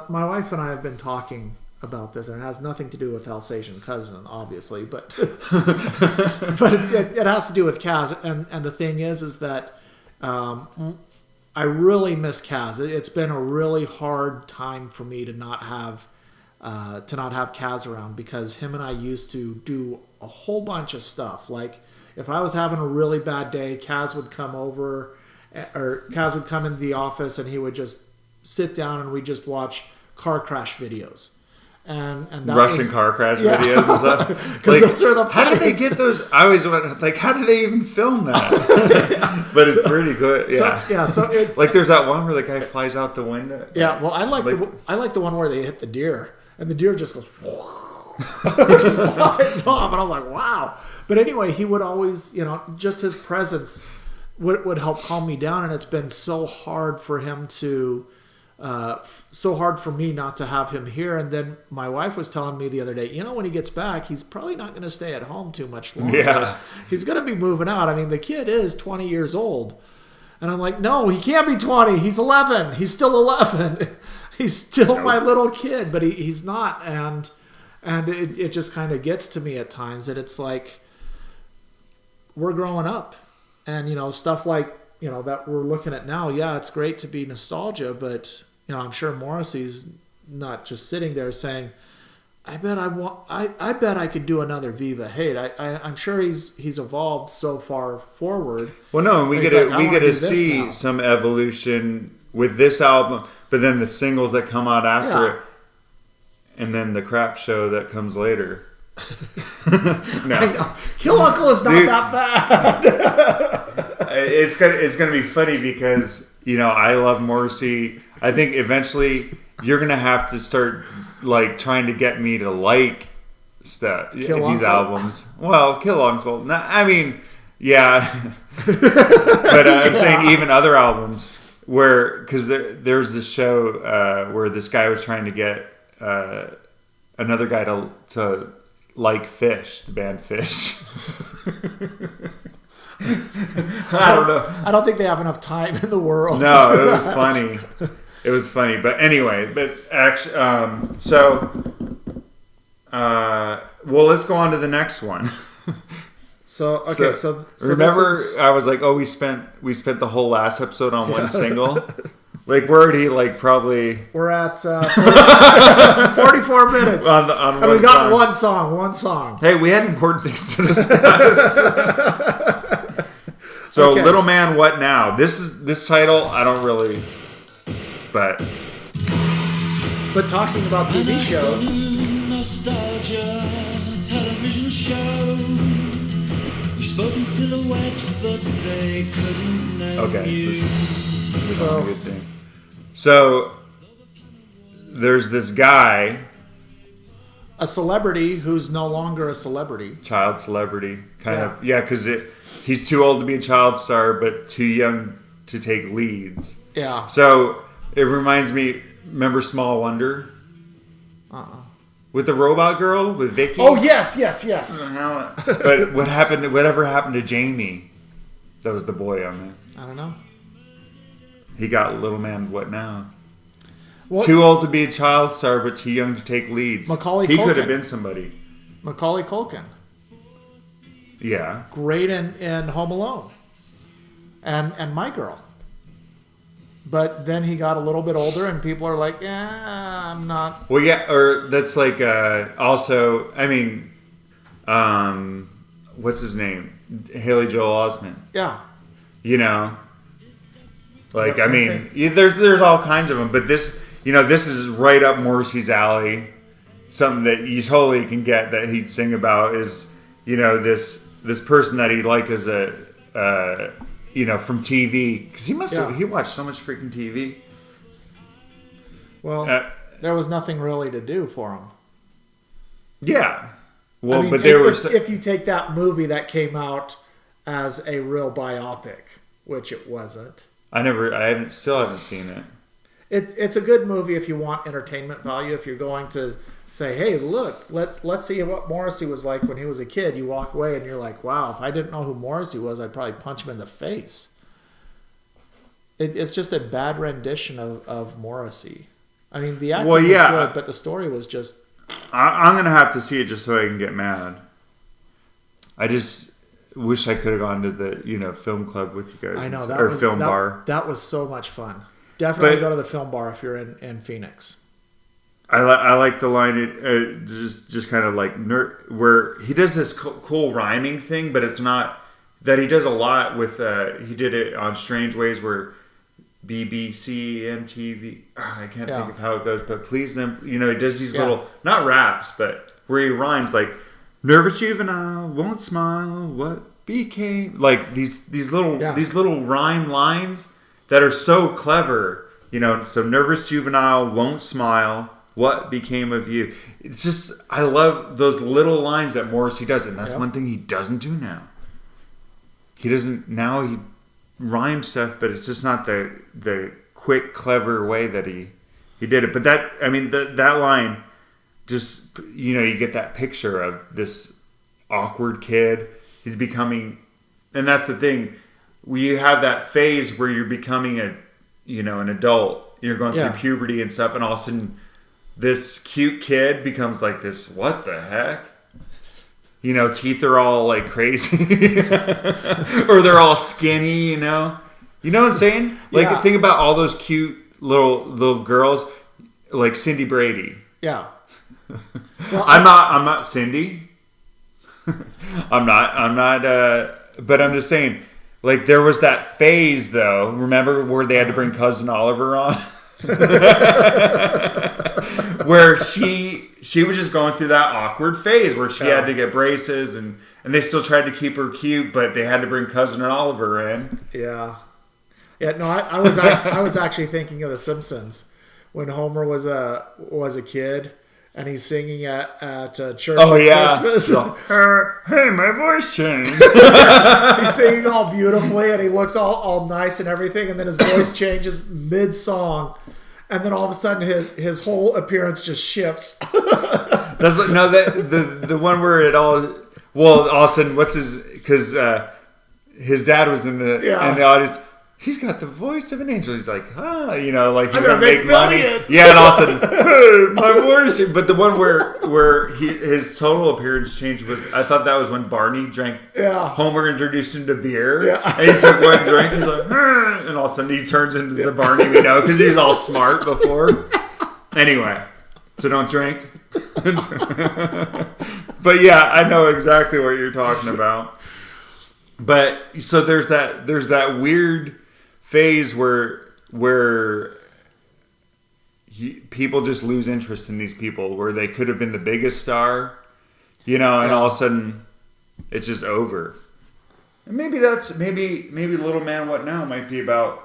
My wife and I have been talking about this, and it has nothing to do with Alsatian cousin, obviously, but but it has to do with Kaz. And the thing is that I really miss Kaz. It's been a really hard time for me to not have Kaz around, because him and I used to do a whole bunch of stuff. Like if I was having a really bad day, Kaz would come over, or Kaz would come into the office, and he would just sit down and we just watch car crash videos. And that
Russian car crash videos and stuff.
Because those are the
how did they get those? I always wonder, like, how did they even film that? But it's pretty good. Yeah.
So
like there's that one where the guy flies out the window.
Yeah. Well, I like the one where they hit the deer, and the deer just goes just flies off, and I was like, wow. But anyway, he would always, just his presence would help calm me down, and it's been so hard for him to. So hard for me not to have him here. And then my wife was telling me the other day, when he gets back, he's probably not going to stay at home too much longer.
Yeah.
He's going to be moving out. I mean, the kid is 20 years old. And I'm like, no, he can't be 20. He's 11. He's still 11. He's still my little kid, but he's not. And it just kind of gets to me at times that it's like we're growing up. And, stuff like, that we're looking at now, it's great to be nostalgia, but I'm sure Morrissey's not just sitting there saying, I bet I could do another Viva Hate. I'm sure he's evolved so far forward.
Well, no, we get to see some evolution with this album, but then the singles that come out after it, and then the crap show that comes later.
No. I know. Kill Uncle is not that bad.
It's gonna be funny because I love Morrissey. I think eventually you're gonna have to start like trying to get me to like stuff. These albums. Well, Kill Uncle. No, I mean, yeah, but I'm saying even other albums because there's this show where this guy was trying to get another guy to like Fish, the band Fish. I don't know.
I don't think they have enough time in the world.
No, it was funny. It was funny, but anyway, actually, well, let's go on to the next one.
So
remember, I was like, we spent the whole last episode on one single. Like we're already
we're at 44 minutes, and we got one song.
Hey, we had important things to discuss. So Little Man, What Now? This title, I don't really, but
talking about TV shows.
Nostalgia television show. We've spoken silhouette, but they couldn't name you.
This is a good thing. So there's this guy,
a celebrity who's no longer a celebrity,
child celebrity, kind of, because he's too old to be a child star, but too young to take leads.
Yeah.
So it reminds me. Remember Small Wonder? With the robot girl with Vicky.
Oh yes.
But whatever happened to Jamie? That was the boy on there.
I don't know.
He got Little Man, What Now? What? Too old to be a child star, but too young to take leads.
Macaulay
Culkin. He
could
have been somebody.
Macaulay Culkin.
Yeah.
Great in Home Alone. And My Girl. But then he got a little bit older, and people are like, I'm not.
Well, yeah, or that's like also, I mean, what's his name? Haley Joel Osment.
Yeah.
You know, like, I mean, there's all kinds of them, but this is right up Morrissey's alley. Something that you totally can get that he'd sing about is, this person that he liked as a, from TV, because he watched so much freaking TV.
Well, there was nothing really to do for him.
Yeah. Well,
I mean,
but
if you take that movie that came out as a real biopic, which it wasn't.
Still haven't seen it.
It's a good movie if you want entertainment value. If you're going to say, hey, look, let's see what Morrissey was like when he was a kid. You walk away and you're like, wow, if I didn't know who Morrissey was, I'd probably punch him in the face. It's just a bad rendition of Morrissey. I mean, the acting was good, but the story was just...
I'm going to have to see it just so I can get mad. I just wish I could have gone to the film club with you guys.
I know.
Film bar.
That was so much fun. Definitely go to the film bar if you're in Phoenix.
I like the line, just kind of like where he does this cool rhyming thing, but it's not that he does a lot with. He did it on Strange Ways where BBC, MTV. I can't think of how it goes, but please them. He does these little not raps, but where he rhymes like nervous juvenile won't smile. What became like these little rhyme lines that are so clever. So nervous juvenile won't smile. What became of you? It's just, I love those little lines that Morrissey does, and that's one thing he doesn't do now. He rhymes stuff, but it's just not the quick, clever way that he did it. But that line, just, you get that picture of this awkward kid. He's becoming, and that's the thing, you have that phase where you're becoming an adult. You're going through puberty and stuff, and all of a sudden, this cute kid becomes like this, what the heck? Teeth are all like crazy. Or they're all skinny, You know what I'm saying? Like, think about all those cute little girls, like Cindy Brady.
Yeah.
Well, I'm not Cindy. I'm not, but I'm just saying, like, there was that phase, though. Remember where they had to bring Cousin Oliver on? Where she was just going through that awkward phase where she had to get braces and they still tried to keep her cute, but they had to bring Cousin Oliver in.
Yeah. Yeah, no, I was actually thinking of The Simpsons when Homer was a kid and he's singing at church at Christmas.
Hey, my voice changed.
He's singing all beautifully and he looks all nice and everything, and then his voice changes mid-song. And then all of a sudden, his whole appearance just shifts.
That's the one where it all. Well, all of a sudden, because his dad was in the audience. He's got the voice of an angel. He's like, like he's gonna make money. Yeah, and all of a sudden, hey, my voice. But the one where his total appearance changed was, I thought that was when Barney drank. Yeah. Homer introduced him to beer. Yeah. And he's like, one drink. He's like, and all of a sudden he turns into the Barney we know because he's all smart before. Anyway, so don't drink. But yeah, I know exactly what you're talking about. But so there's that weird phase where people just lose interest in these people, where they could have been the biggest star, and all of a sudden it's just over. And maybe Little Man What Now might be about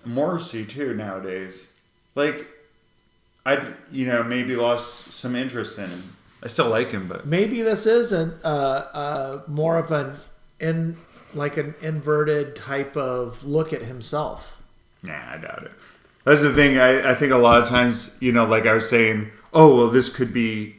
Morrissey too nowadays. Like, I maybe lost some interest in him. I still like him, but
maybe this isn't more of an inverted type of look at himself.
Nah, I doubt it. That's the thing. I think a lot of times, like I was saying, oh well, this could be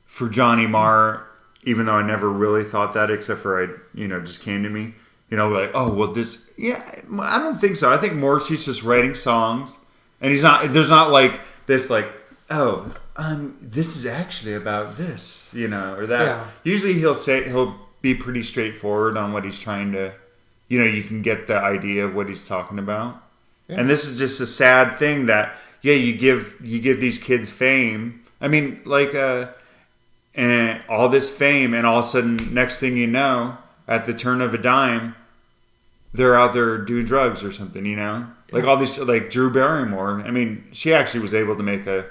for Johnny Marr, even though I never really thought that, except for just came to me. Like, oh well, this. Yeah, I don't think so. I think Morrissey's just writing songs, and he's not. There's not like this, like, oh. This is actually about this, or that. Yeah. Usually he'll be pretty straightforward on what he's trying to, you can get the idea of what he's talking about. Yeah. And this is just a sad thing that, you give these kids fame. I mean, like, and all this fame, and all of a sudden, next thing you know, at the turn of a dime, they're out there doing drugs or something, Like all these, like Drew Barrymore. I mean, she actually was able to make a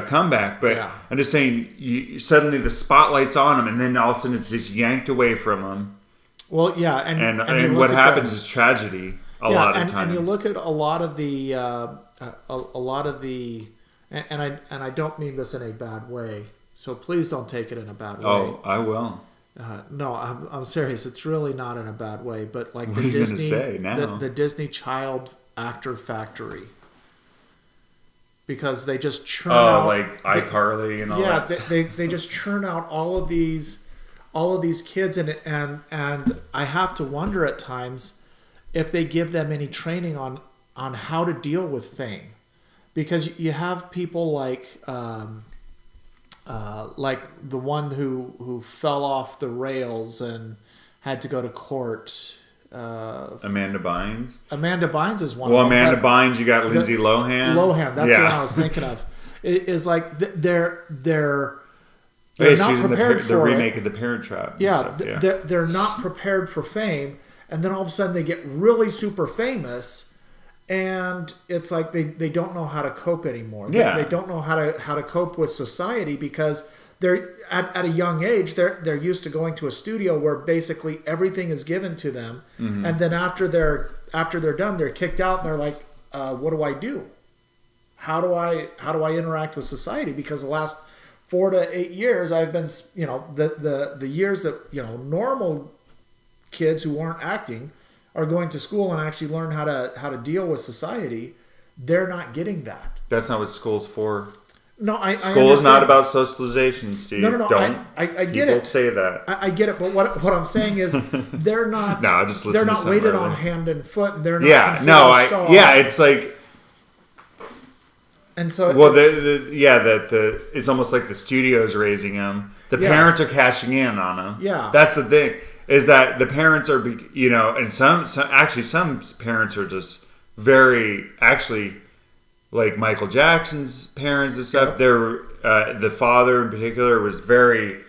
comeback, but I'm just saying, suddenly the spotlight's on him, and then all of a sudden it's just yanked away from him.
Well, yeah,
and what happens is tragedy a lot of times.
And you look at a lot of the, and I don't mean this in a bad way, so please don't take it in a bad way.
Oh, I will.
No, I'm serious. It's really not in a bad way, but like
the Disney,
the Disney Child Actor Factory. Because they just churn out,
like iCarly and all that.
Yeah, they just churn out all of these kids, and I have to wonder at times if they give them any training on how to deal with fame, because you have people like the one who fell off the rails and had to go to court.
Amanda Bynes.
Amanda Bynes is one.
Well, Amanda Bynes, you got Lindsay Lohan.
That's what I was thinking of. Is like they're not prepared for
the remake of The Parent Trap.
Yeah, they're not prepared for fame, and then all of a sudden they get really super famous, and it's like they don't know how to cope anymore.
Yeah.
They don't know how to cope with society, because they're at a young age, they're used to going to a studio where basically everything is given to them, and then after they're done, they're kicked out, and they're like, what do I do? How do I interact with society? Because the last 4 to 8 years, I've been, the years that normal kids who aren't acting are going to school and actually learn how to deal with society. They're not getting that.
That's not what school's for.
No,
school is not about socialization, Steve.
No.
Don't.
I get it.
Don't say that.
I get it, but what I'm saying is they're not.
No, just listen.
They're not
to
weighted
earlier.
on hand and foot, and they're not.
It's like.
And so.
Well, it's almost like the studio's raising them. The parents are cashing in on them.
Yeah,
that's the thing. Is that the parents are, and some parents are just very like Michael Jackson's parents and stuff. They're the father in particular was very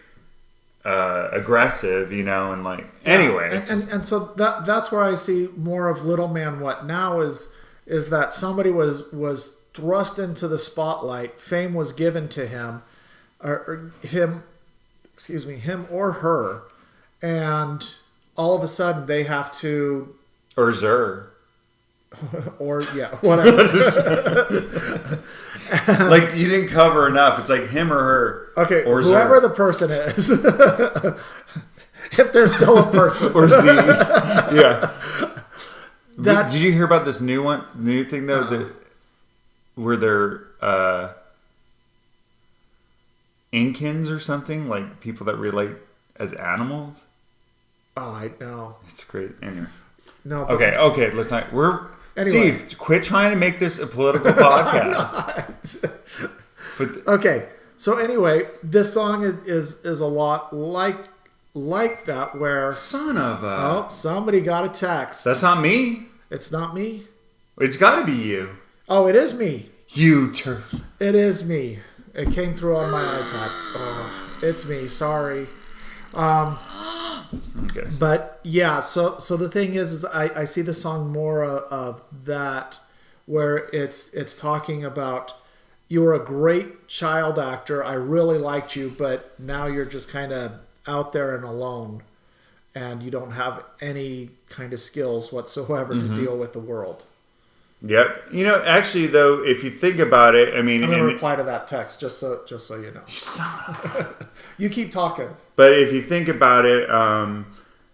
aggressive, and like anyway.
And so that's where I see more of Little Man What Now is that somebody was thrust into the spotlight. Fame was given to him, or him or her, and all of a sudden they have to or whatever.
Like you didn't cover enough. It's like him or her.
Okay,
or
whoever the person is. If there's still a person.
Or Z. Yeah. Did you hear about this new thing though? Where they're Incans or something, like people that relate as animals.
Oh, I know.
It's great. Anyway.
No.
Okay. Let's not. Steve, quit trying to make this a political podcast.
Okay. So anyway, this song is a lot like that, where somebody got a text.
That's not me.
It's not me.
It's got to be you.
Oh, it is me.
You turf.
It is me. It came through on my iPad. Oh, it's me. Sorry.
Okay.
But yeah, so the thing is I see the song more of that, where it's talking about, you were a great child actor, I really liked you, but now you're just kind of out there and alone, and you don't have any kind of skills whatsoever to deal with the world.
Yep. You know, actually, though, if you think about it, I mean,
I'm going to reply to that text just so you know. You keep talking.
But if you think about it,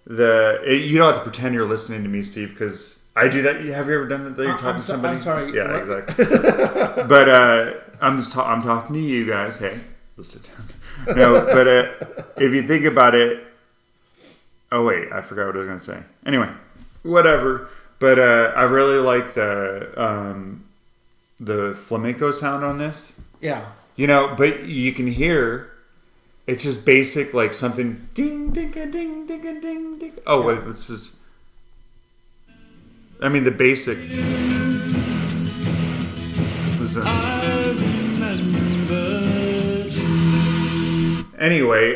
you don't have to pretend you're listening to me, Steve, because I do that. Have you ever done that? You're talking to somebody.
I'm sorry.
Yeah,
what?
exactly. But I'm talking to you guys. Hey, let's sit down. No, but if you think about it, oh wait, I forgot what I was going to say. Anyway, whatever. But I really like the flamenco sound on this.
Yeah.
You know, but you can hear it's just basic, like something ding ding ding ding ding ding ding. Oh yeah. Wait, this is. I mean the basic. Listen. Anyway,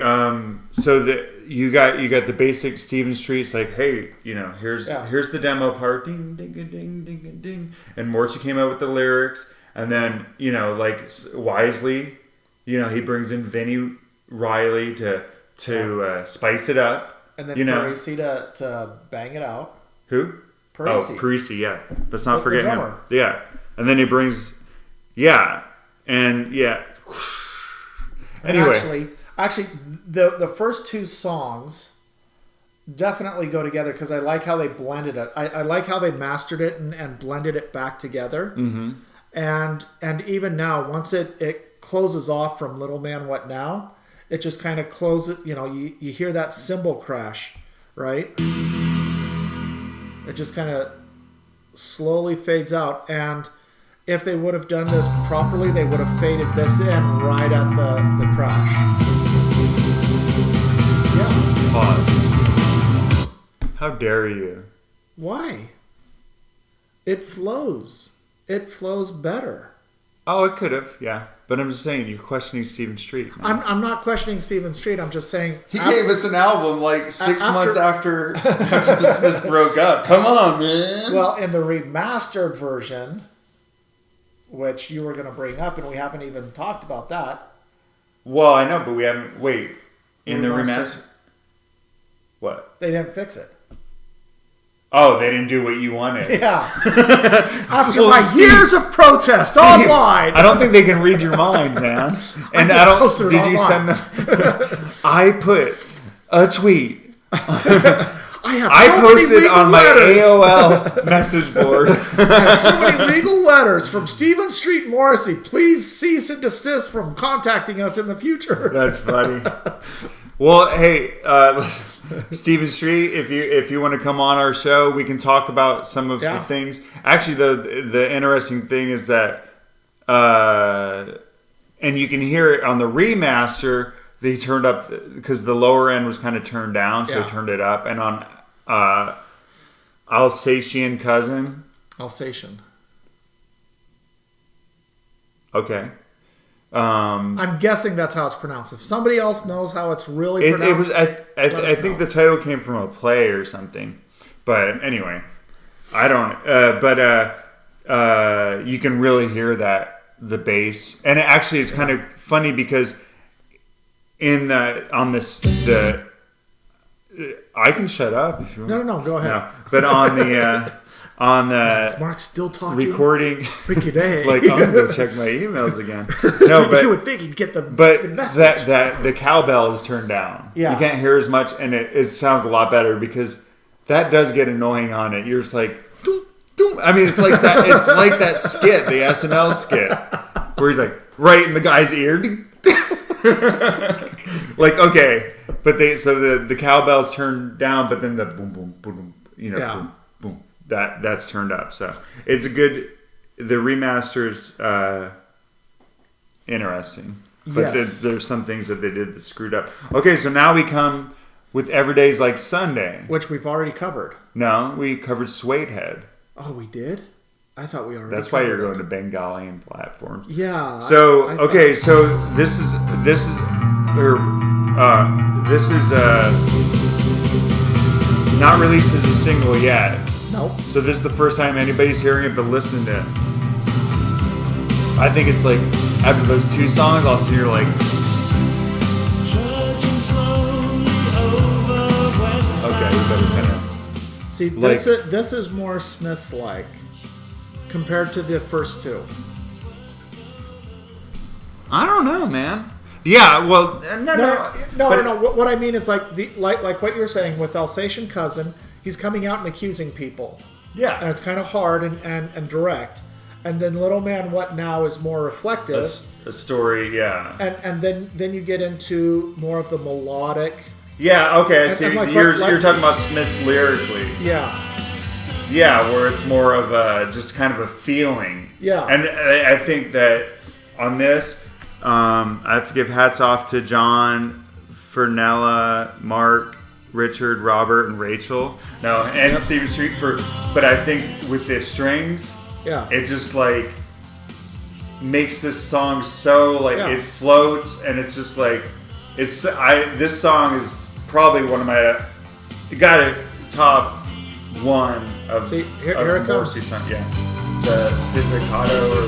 so you got the basic Stephen Street's like, hey, you know, here's the demo part, ding ding ding ding ding ding, and Morrissey came out with the lyrics, and then you know, like wisely, you know, he brings in Vinnie Riley to spice it up,
and then
Morrissey
to bang it out.
Who?
Morrissey.
Oh, Morrissey, yeah. Let's not forget
the
him. Yeah, and then he brings, Anyway.
Actually, the first two songs definitely go together because I like how they blended it. I like how they mastered it and blended it back together. Mm-hmm. And even now, once it closes off from Little Man What Now, it just kind of closes. You know, you hear that cymbal crash, right? It just kind of slowly fades out. And if they would have done this properly, they would have faded this in right at the crash. Yeah.
Pause. How dare you?
Why? It flows. It flows better.
Oh, it could have, yeah. But I'm just saying, you're questioning Stephen Street.
I'm not questioning Stephen Street. I'm just saying...
He gave us an album like 6 months after the Smiths broke up. Come on, man.
Well, in the remastered version, which you were going to bring up, and we haven't even talked about that.
Well, I know, but we haven't... Wait. In the remastered... What?
They didn't fix it.
Oh, they didn't do what you wanted.
Yeah. After my years of protest online.
I don't think they can read your mind, man. And did you send them? I put a tweet. I posted on my AOL message board.
I have so many legal letters from Stephen Street Morrissey. Please cease and desist from contacting us in the future.
That's funny. Well, hey, Stephen Street, if you want to come on our show, we can talk about some of the things. Actually, the interesting thing is that, and you can hear it on the remaster. They turned up because the lower end was kind of turned down, so they turned it up. And on Alsatian Cousin, okay.
I'm guessing that's how it's pronounced. If somebody else knows how it's really pronounced,
I think the title came from a play or something. But anyway, I don't. You can really hear the bass, and actually, it's kind of funny because I can shut up if you want.
No, go ahead.
No, but on the.
Is Mark still talking?
Recording.
Day.
Like, I'm going to go check my emails again. No, but
you would think he'd get the
message. That the cowbell is turned down.
Yeah.
You can't hear as much, and it sounds a lot better because that does get annoying on it. You're just like, doom, doom. I mean, it's like that. It's like that skit, the SNL skit, where he's like right in the guy's ear. Like, okay, but the cowbell's turned down, but then the boom, boom, boom, boom, boom. That's turned up, so it's a good. The remaster's interesting, but there's some things that they did that screwed up. Okay, so now we come with Everyday's Like Sunday,
which we've already covered.
No, we covered Suede Head.
Oh, we did. I thought we already.
That's why you're going to Bengalian platforms.
Yeah.
So so this is this is not released as a single yet.
Nope.
So this is the first time anybody's hearing it, but listening to it. I think it's like after those 2 songs, also you're like, okay, we better kind of.
See,
like,
this is more Smiths-like compared to the first 2.
I don't know, man. Yeah, well,
no. What I mean is like what you were saying with Alsatian Cousin. He's coming out and accusing people.
Yeah,
and it's kind of hard and direct. And then Little Man What Now is more reflective.
A story, yeah.
And then you get into more of the melodic.
Yeah, okay, I see.
And
You're talking about Smiths lyrically.
Yeah.
Yeah, where it's more of just kind of a feeling.
Yeah.
And I think that on this, I have to give hats off to John, Fernella, Mark, Richard, Robert, and Rachel. No, and Stephen Street but I think with the strings,
yeah,
it just like makes this song so like it floats, and it's just like this song is probably one of my got a top 1 of
here it
Morrissey
comes.
song. Yeah, the Pizzicato or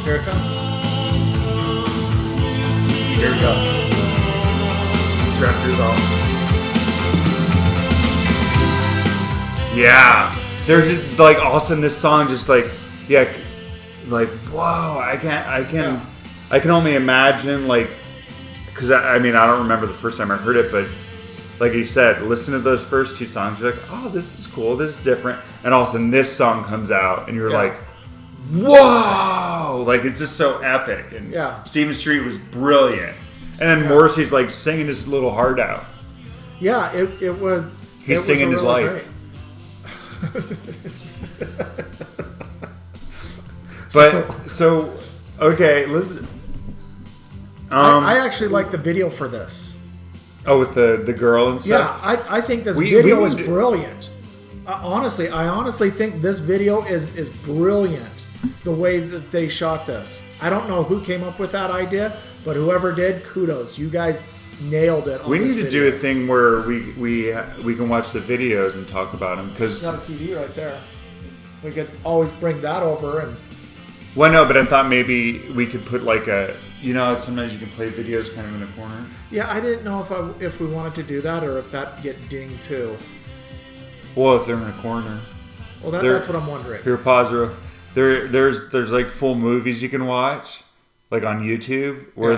here it comes.
Here we go. Tractors off. Yeah. They're just like all of a sudden this song just like like whoa, I can only imagine like because I mean I don't remember the first time I heard it, but like he said, listen to those first 2 songs, you're like, oh, this is cool, this is different, and all of a sudden this song comes out and you're like, whoa, like it's just so epic. And Stephen Street was brilliant, and then Morrissey's like singing his little heart out.
Yeah, it was.
He's singing his life. But so okay, listen.
I actually like the video for this.
Oh, with the girl and stuff.
Yeah, I think this video is brilliant. I honestly think this video is brilliant. The way that they shot this. I don't know who came up with that idea, but whoever did, kudos. You guys nailed it.
We need to do a thing where we can watch the videos and talk about them because
got a TV right there. We could always bring that over and.
Well, no, but I thought maybe we could put like a. Sometimes you can play videos kind of in a corner.
Yeah, I didn't know if we wanted to do that or if that get dinged too.
Well, if they're in a corner.
Well, that's what I'm wondering.
Here, pause. There's like full movies you can watch, like on YouTube, where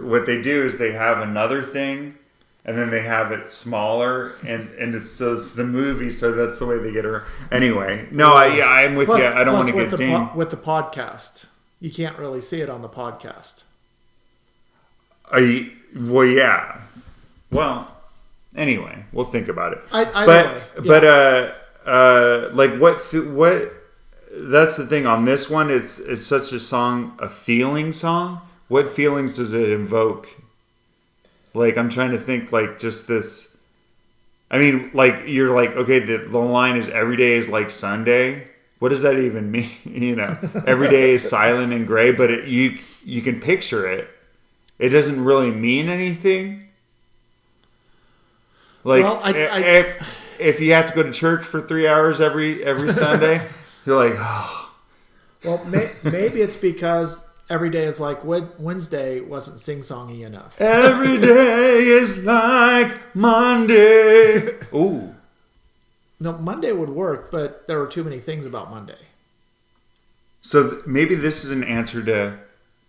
what they do is they have another thing, and then they have it smaller, and it's the movie, so that's the way they get her. Anyway, no, I'm with you. I don't want to get dinged.
With the podcast, you can't really see it on the podcast.
Well, yeah. Well, anyway, we'll think about it. Like what? That's the thing on this one. It's such a feeling song. What feelings does it invoke? Like I'm trying to think. Like just this. I mean, like you're like okay. The line is every day is like Sunday. What does that even mean? Every day is silent and gray. But you can picture it. It doesn't really mean anything. Like
well,
if you have to go to church for 3 hours every Sunday, you're like, oh.
Well, maybe it's because every day is like Wednesday wasn't sing-songy enough.
Every day is like Monday. Ooh.
No, Monday would work, but there were too many things about Monday.
So maybe this is an answer to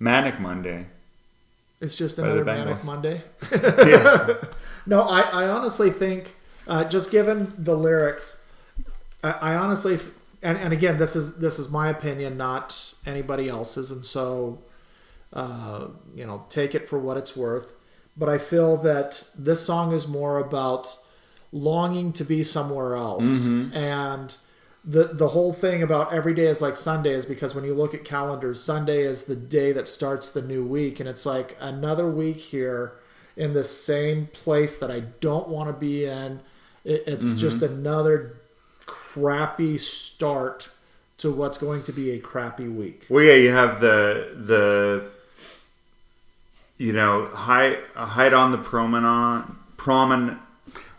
Manic Monday.
It's just another Manic Monday.
Yeah.
No, I honestly think, just given the lyrics, I honestly, and again, this is my opinion, not anybody else's, and so, take it for what it's worth. But I feel that this song is more about longing to be somewhere else, and the whole thing about every day is like Sunday is because when you look at calendars, Sunday is the day that starts the new week, and it's like another week here in the same place that I don't want to be in. It's just another crappy start to what's going to be a crappy week.
Well, yeah, you have the hide on the promenade.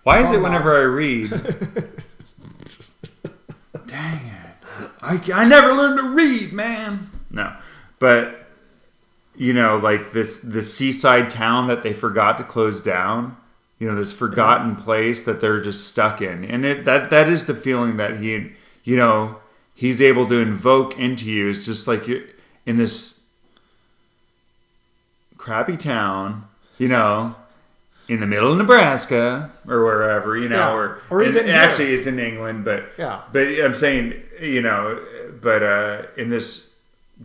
Why is it whenever I read? Dang it. I never learned to read, man. No. But, like the seaside town that they forgot to close down. This forgotten place that they're just stuck in. And that is the feeling that he's able to invoke into you. It's just like you're in this crappy town, in the middle of Nebraska or wherever, or even actually it's in England, but I'm saying, but in this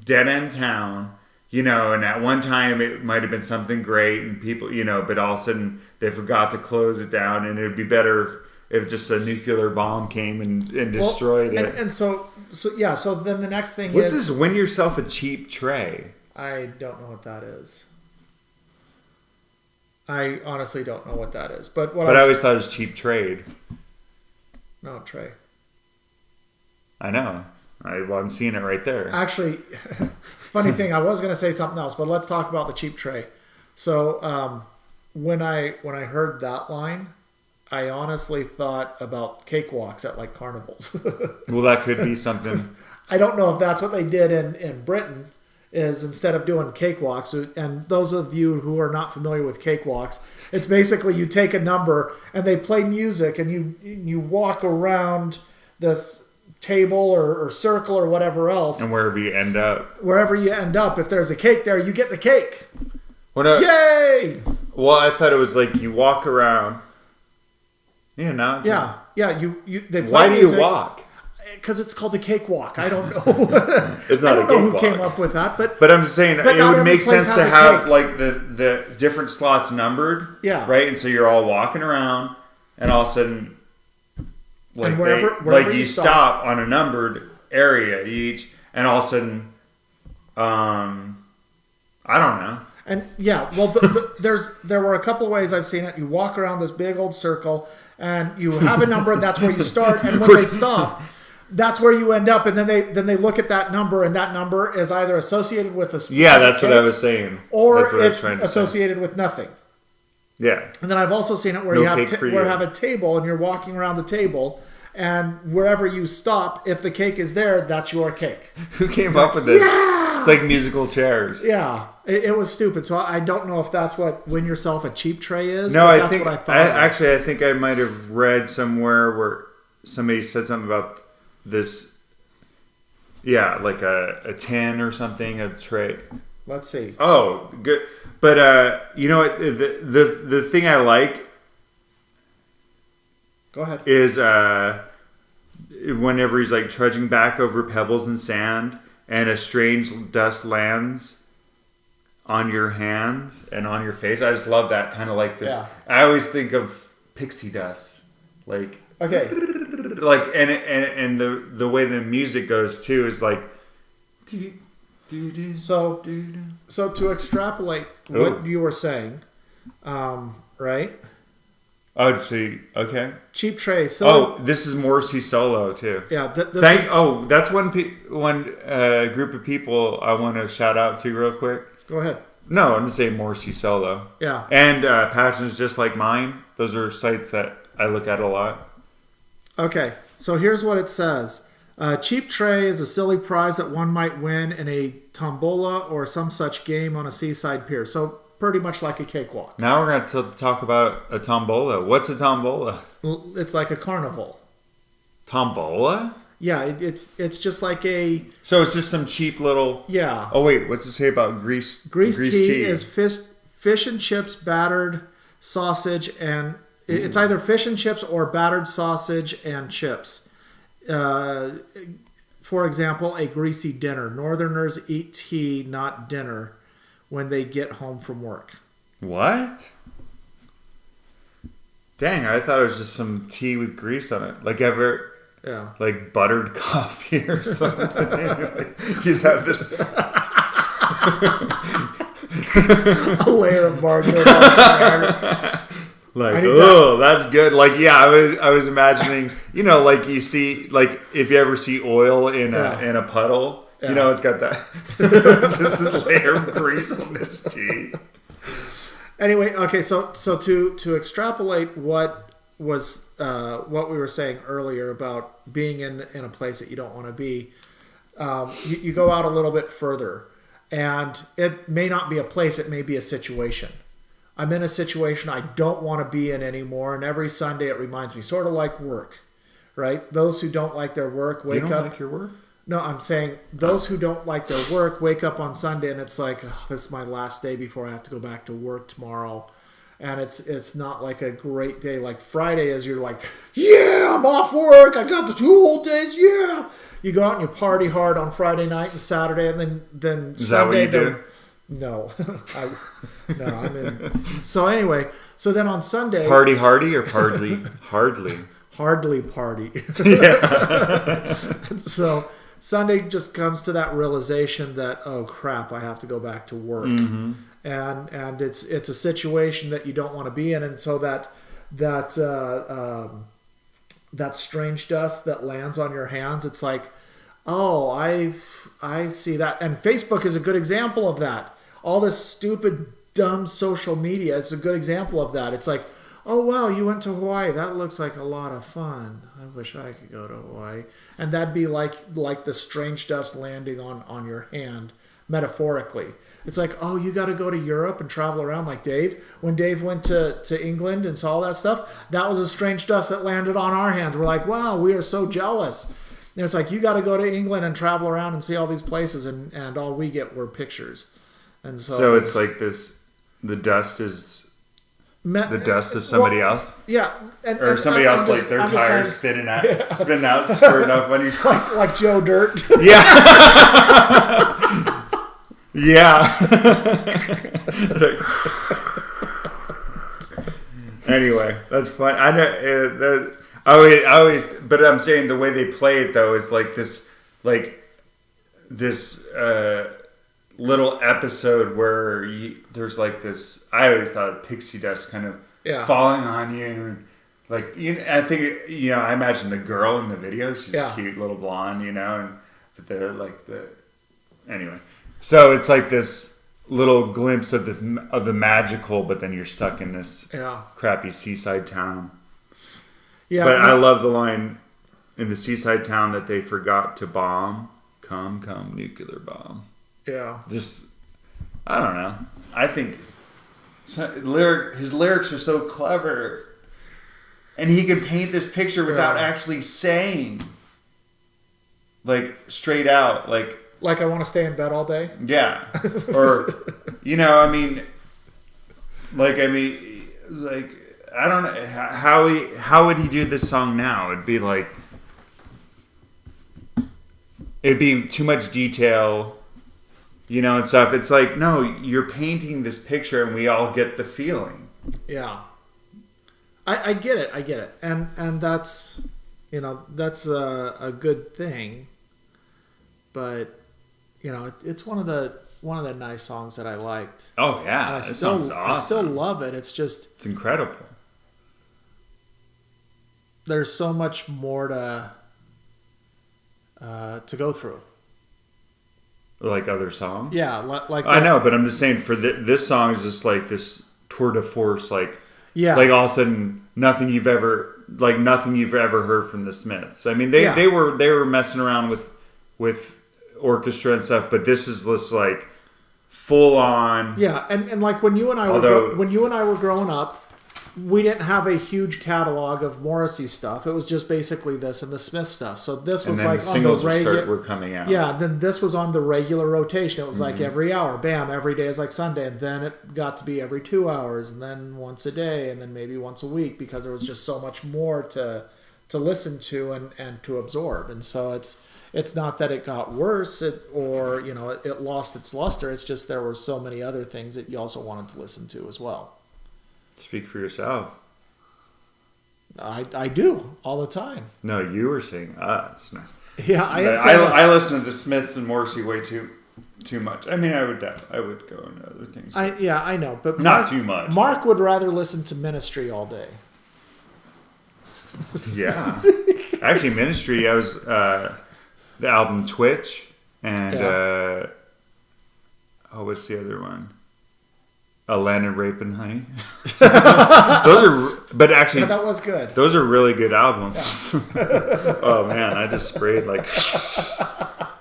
dead end town, and at one time it might have been something great and people, but all of a sudden they forgot to close it down, and it'd be better if just a nuclear bomb came and destroyed it.
And so then the next thing
What's this? Win yourself a cheap tray.
I don't know what that is. I honestly don't know what that is. But I
always thought it was cheap trade.
No, tray.
I know. I'm seeing it right there.
Actually, funny thing, I was going to say something else, but let's talk about the cheap tray. So when I heard that line, I honestly thought about cakewalks at like carnivals.
Well, that could be something.
I don't know if that's what they did in Britain, is instead of doing cakewalks, and those of you who are not familiar with cakewalks, it's basically you take a number and they play music and you walk around this table or circle or whatever else.
And wherever you end up, if there's a cake there, you get the cake. Yay! Well, I thought it was like you walk around. They play
Why do
music. You walk?
Because it's called a cakewalk. I don't know.
It's not
I don't know who came up with that, but
I'm just saying it would make sense to have like the different slots numbered.
Yeah.
Right, and so you're all walking around, and all of a sudden, like
wherever
you stop on a numbered area each, and all of a sudden, I don't know.
And there were a couple of ways I've seen it. You walk around this big old circle, and you have a number, and that's where you start. And when they stop, that's where you end up. And then they look at that number, and that number is either associated with a specific
that's what I was saying.
Or it's associated with nothing.
Yeah.
And then I've also seen it where you have a table, and you're walking around the table, and wherever you stop, if the cake is there, that's your cake.
Who came up with this? Yeah! It's like musical chairs.
Yeah. It was stupid. So I don't know if that's what win yourself a cheap tray is.
No,
that's what I thought.
I think I might have read somewhere where somebody said something about this. Yeah, like a tin or something, a tray.
Let's see.
Oh, good. But you know what? The thing I like.
Go ahead.
Is whenever he's like trudging back over pebbles and sand, and a strange dust lands on your hands and on your face. I just love that kind of like this. Yeah. I always think of pixie dust, like
okay,
like and the way the music goes too is like.
So to extrapolate what you were saying, right?
Oh, see, okay.
Cheap tray.
This is Morrissey solo too.
Yeah.
That's one group of people I want to shout out to real quick.
Go ahead.
No, I'm just saying Morrissey solo.
Yeah.
And Passions Just Like Mine. Those are sites that I look at a lot.
Okay, so here's what it says. Cheap tray is a silly prize that one might win in a tombola or some such game on a seaside pier. So pretty much like a cakewalk.
Now we're going to talk about a tombola. What's a tombola?
It's like a carnival.
Tombola?
Yeah, it's just like a...
So it's just some cheap little...
Yeah.
Oh, wait. What's it say about grease tea?
Is fish and chips, battered sausage, and... It's either fish and chips or battered sausage and chips. For example, a greasy dinner. Northerners eat tea, not dinner, when they get home from work.
What? Dang, I thought it was just some tea with grease on it. Like like buttered coffee or something. You just have this
a layer of margarine on
like, oh, that's good. Like, yeah, I was imagining, like you see, like if you ever see oil in a puddle, it's got that just this layer of grease on this tea.
Anyway, okay, so to extrapolate what we were saying earlier about being in a place that you don't want to be, you go out a little bit further, and it may not be a place, it may be a situation. I'm in a situation I don't want to be in anymore, and every Sunday it reminds me, sort of like work, right? Those who don't like their work wake up. You don't like
your work?
No, I'm saying those who don't like their work wake up on Sunday and it's like, oh, this is my last day before I have to go back to work tomorrow. And it's not like a great day. Like Friday is you're like, yeah, I'm off work. I got the 2 whole days. Yeah. You go out and you party hard on Friday night and Saturday, and then
is
Sunday.
Is that what you do?
No. I'm in. So anyway, so then on Sunday.
Party hardy or hardly? Hardly.
Hardly party.
Yeah.
So Sunday just comes to that realization that, oh crap, I have to go back to work. Mm-hmm. And it's a situation that you don't want to be in, and so that strange dust that lands on your hands, it's like, oh, I see that. And Facebook is a good example of that. All this stupid, dumb social media, it's a good example of that. It's like, oh wow, you went to Hawaii. That looks like a lot of fun. I wish I could go to Hawaii. And that'd be like the strange dust landing on your hand, metaphorically. It's like, oh, you got to go to Europe and travel around like Dave. When Dave went to England and saw all that stuff, that was a strange dust that landed on our hands. We're like, wow, we are so jealous. And it's like, you got to go to England and travel around and see all these places, and all we get were pictures. And so
it's like this, the dust is the dust of somebody else?
Yeah.
Or somebody else, like their tires spinning out, spurting up on you.
Like Joe Dirt.
Yeah. Yeah. Anyway, that's fun. I know. I always, but I'm saying the way they play it though is like this little episode where there's like this. I always thought of pixie dust kind of falling on you, and like I think I imagine the girl in the video. She's a cute little blonde, and but they're like anyway. So it's like this little glimpse of the magical, but then you're stuck in this crappy seaside town. Yeah, but I love the line in the seaside town that they forgot to bomb. Come, nuclear bomb.
Yeah.
Just, I don't know. I think his lyrics are so clever, and he can paint this picture without actually saying, like straight out, like
I want to stay in bed all day.
Yeah, or I don't know how would he do this song now? It'd be too much detail, and stuff. It's like, no, you're painting this picture, and we all get the feeling.
Yeah, I get it, and that's that's a good thing, but it's one of the nice songs that I liked.
Oh yeah, this song's awesome.
I still love it. It's
incredible.
There's so much more to go through.
Like other songs?
Yeah, like
I know, but I'm just saying for this song is just like this tour de force, like all of a sudden nothing you've ever heard from the Smiths. I mean, they were messing around with orchestra and stuff, but this is this like full on.
Yeah, and like when you and I were growing up, we didn't have a huge catalog of Morrissey stuff. It was just basically this and the Smith stuff. So this was like
the singles were coming out.
Yeah, then this was on the regular rotation. It was like every hour, bam, every day is like Sunday, and then it got to be every 2 hours, and then once a day, and then maybe once a week, because there was just so much more to listen to and to absorb. And so it's not that it got worse or it lost its luster. It's just there were so many other things that you also wanted to listen to as well.
Speak for yourself.
I do all the time.
No, you were saying us. No.
Yeah,
I listen to the Smiths and Morrissey way too much. I mean, I would go into other things.
I know, but
not too much.
Mark would rather listen to Ministry all day.
Yeah, actually, Ministry. I was the album Twitch and what's the other one? Land and Rape and Honey. Those are, but actually,
yeah, that was good.
Those are really good albums. Yeah. Oh man, I just sprayed like.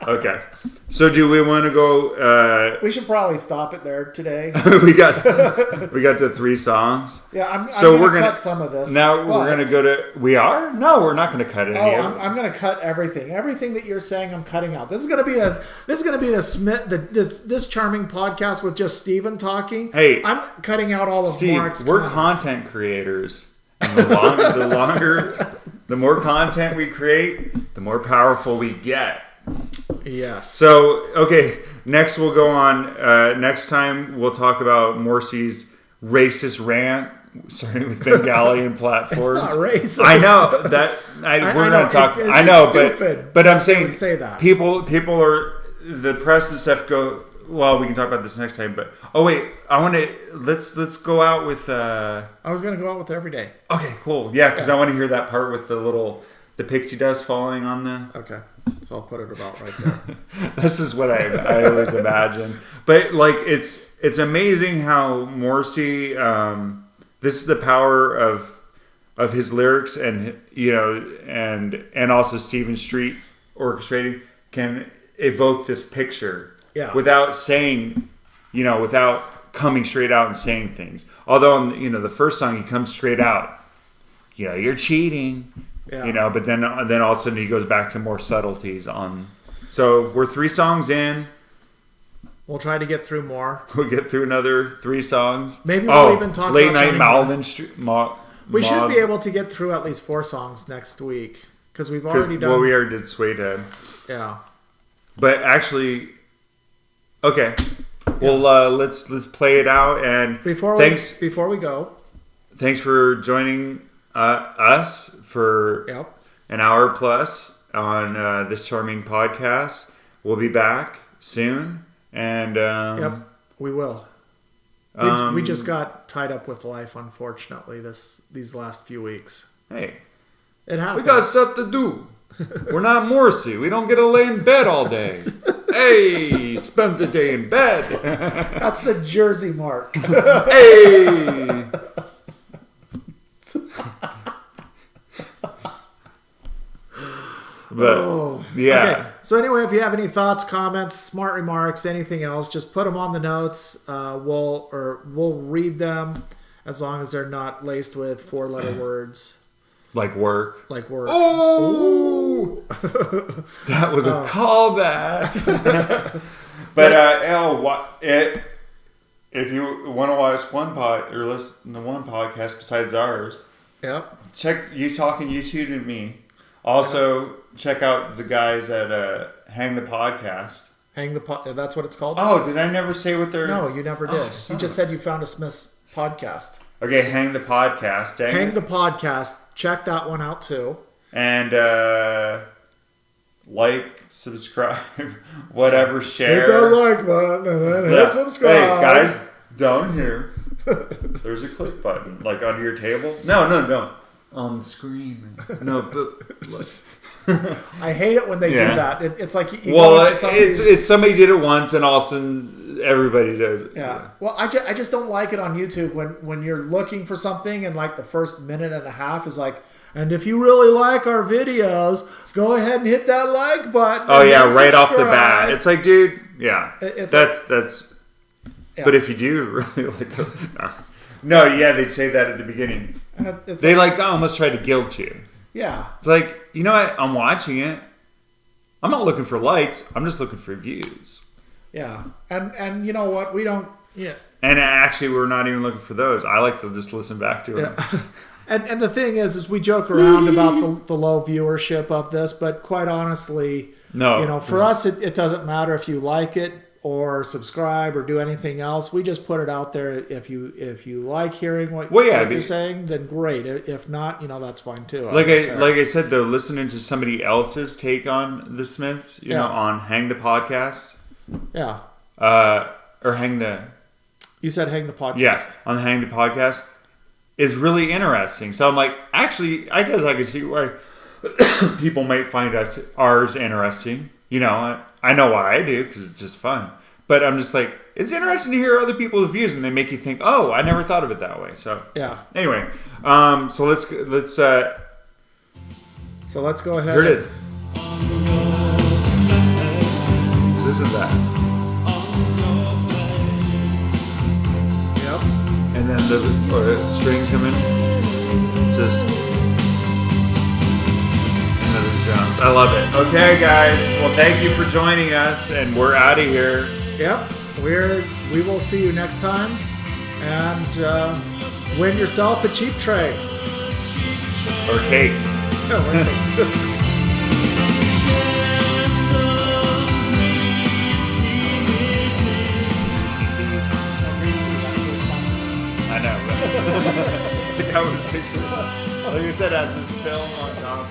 Okay, so do we want to go?
We should probably stop it there today.
we got to 3 songs.
Yeah, I'm
so
we're
gonna
cut some of this.
Now we're gonna go to. We are? No, we're not gonna cut it.
I'm gonna cut everything. Everything that you're saying, I'm cutting out. This is gonna be this charming podcast with just Steven talking.
Hey,
I'm cutting out all of
Steve,
Mark's.
We're
comments.
content creators, and the more content we create, the more powerful we get.
Yes.
So, okay, next we'll go on. Next time we'll talk about Morrissey's racist rant, starting with Bengalian platforms.
It's not racist.
I know that. We're going to talk. I know, but I'm saying
say that.
People are the press and stuff go. Well, we can talk about this next time. But I want to let's go out with. I
was going to go out with Every Day.
Okay, cool. Yeah, because I want to hear that part with the pixie dust falling on the.
Okay. So I'll put it about right there.
This is what I always imagine. But like it's amazing how Morrissey this is the power of his lyrics and and also Stephen Street orchestrating can evoke this picture without saying without coming straight out and saying things. Although on the first song he comes straight out. You're cheating. Yeah. But then all of a sudden he goes back to more subtleties on. So we're 3 songs in.
We'll try to get through more.
We'll get through another 3 songs.
Maybe we'll even talk
Late
about
Night Malvin Street.
We should be able to get through at least 4 songs next week because we've already done.
Well, we already did Suede Head.
Yeah.
But actually, okay. Well, let's play it out and
before we go.
Thanks for joining us for an hour plus on This Charming Podcast. We'll be back soon. And
we will. We just got tied up with life, unfortunately, these last few weeks.
Hey,
it happens.
We got stuff to do. We're not Morrissey. We don't get to lay in bed all day. Hey, spend the day in bed.
That's the Jersey Mark.
Hey. But yeah.
Okay. So anyway, if you have any thoughts, comments, smart remarks, anything else, just put them on the notes. We'll read them as long as they're not laced with 4-letter words.
Like work.
Oh,
that was a callback. But if you want to watch or listen to one podcast besides ours, check You Talking YouTube and me. Also, check out the guys at Hang the Podcast.
That's what it's called?
Oh, did I never say what they're...
No, you never did. You just said you found a Smith's podcast.
Okay, Hang the Podcast.
Hang the Podcast. Check that one out, too.
And like, subscribe, whatever, share.
Hit that like button and then hit subscribe.
Hey, guys, down here, there's a click button. Like, under your table. No. On the screen. No, but...
I hate it when they do that. It's like
it's somebody did it once and all of a sudden everybody does it.
Yeah. Well, I just don't like it on YouTube when you're looking for something and like the first minute and a half is like, and if you really like our videos, go ahead and hit that like button.
Oh yeah, right off the bat. It's like, dude, yeah, that's. Yeah. But if you do really like it, no, they'd say that at the beginning. They almost try to guilt you.
Yeah.
It's like, you know what? I'm watching it. I'm not looking for likes. I'm just looking for views.
Yeah. And you know what? We don't... Yeah.
And actually, we're not even looking for those. I like to just listen back to it.
Yeah. And the thing is we joke around about the low viewership of this, but quite honestly, for us, it doesn't matter if you like it or subscribe or do anything else. We just put it out there. If you like hearing what you're saying, then great. If not, that's fine too.
Like I said though, listening to somebody else's take on the Smiths, on Hang the Podcast.
Yeah.
Or Hang the...
You said Hang the Podcast.
Yeah, on the Hang the Podcast is really interesting. So I'm like, actually, I guess I can see why people might find ours interesting. I know why I do, because it's just fun. But I'm just like, it's interesting to hear other people's views, and they make you think, oh, I never thought of it that way. So
yeah.
Anyway, so let's.
So let's go ahead.
Here it is. This is that.
Yep.
And then the string coming. It's just another Jones. I love it. Okay, guys. Well, thank you for joining us, and we're out of here.
Yep. We will see you next time, and win yourself a cheap tray
or cake. I know. The guy was picturing. Like you said, has this film on top.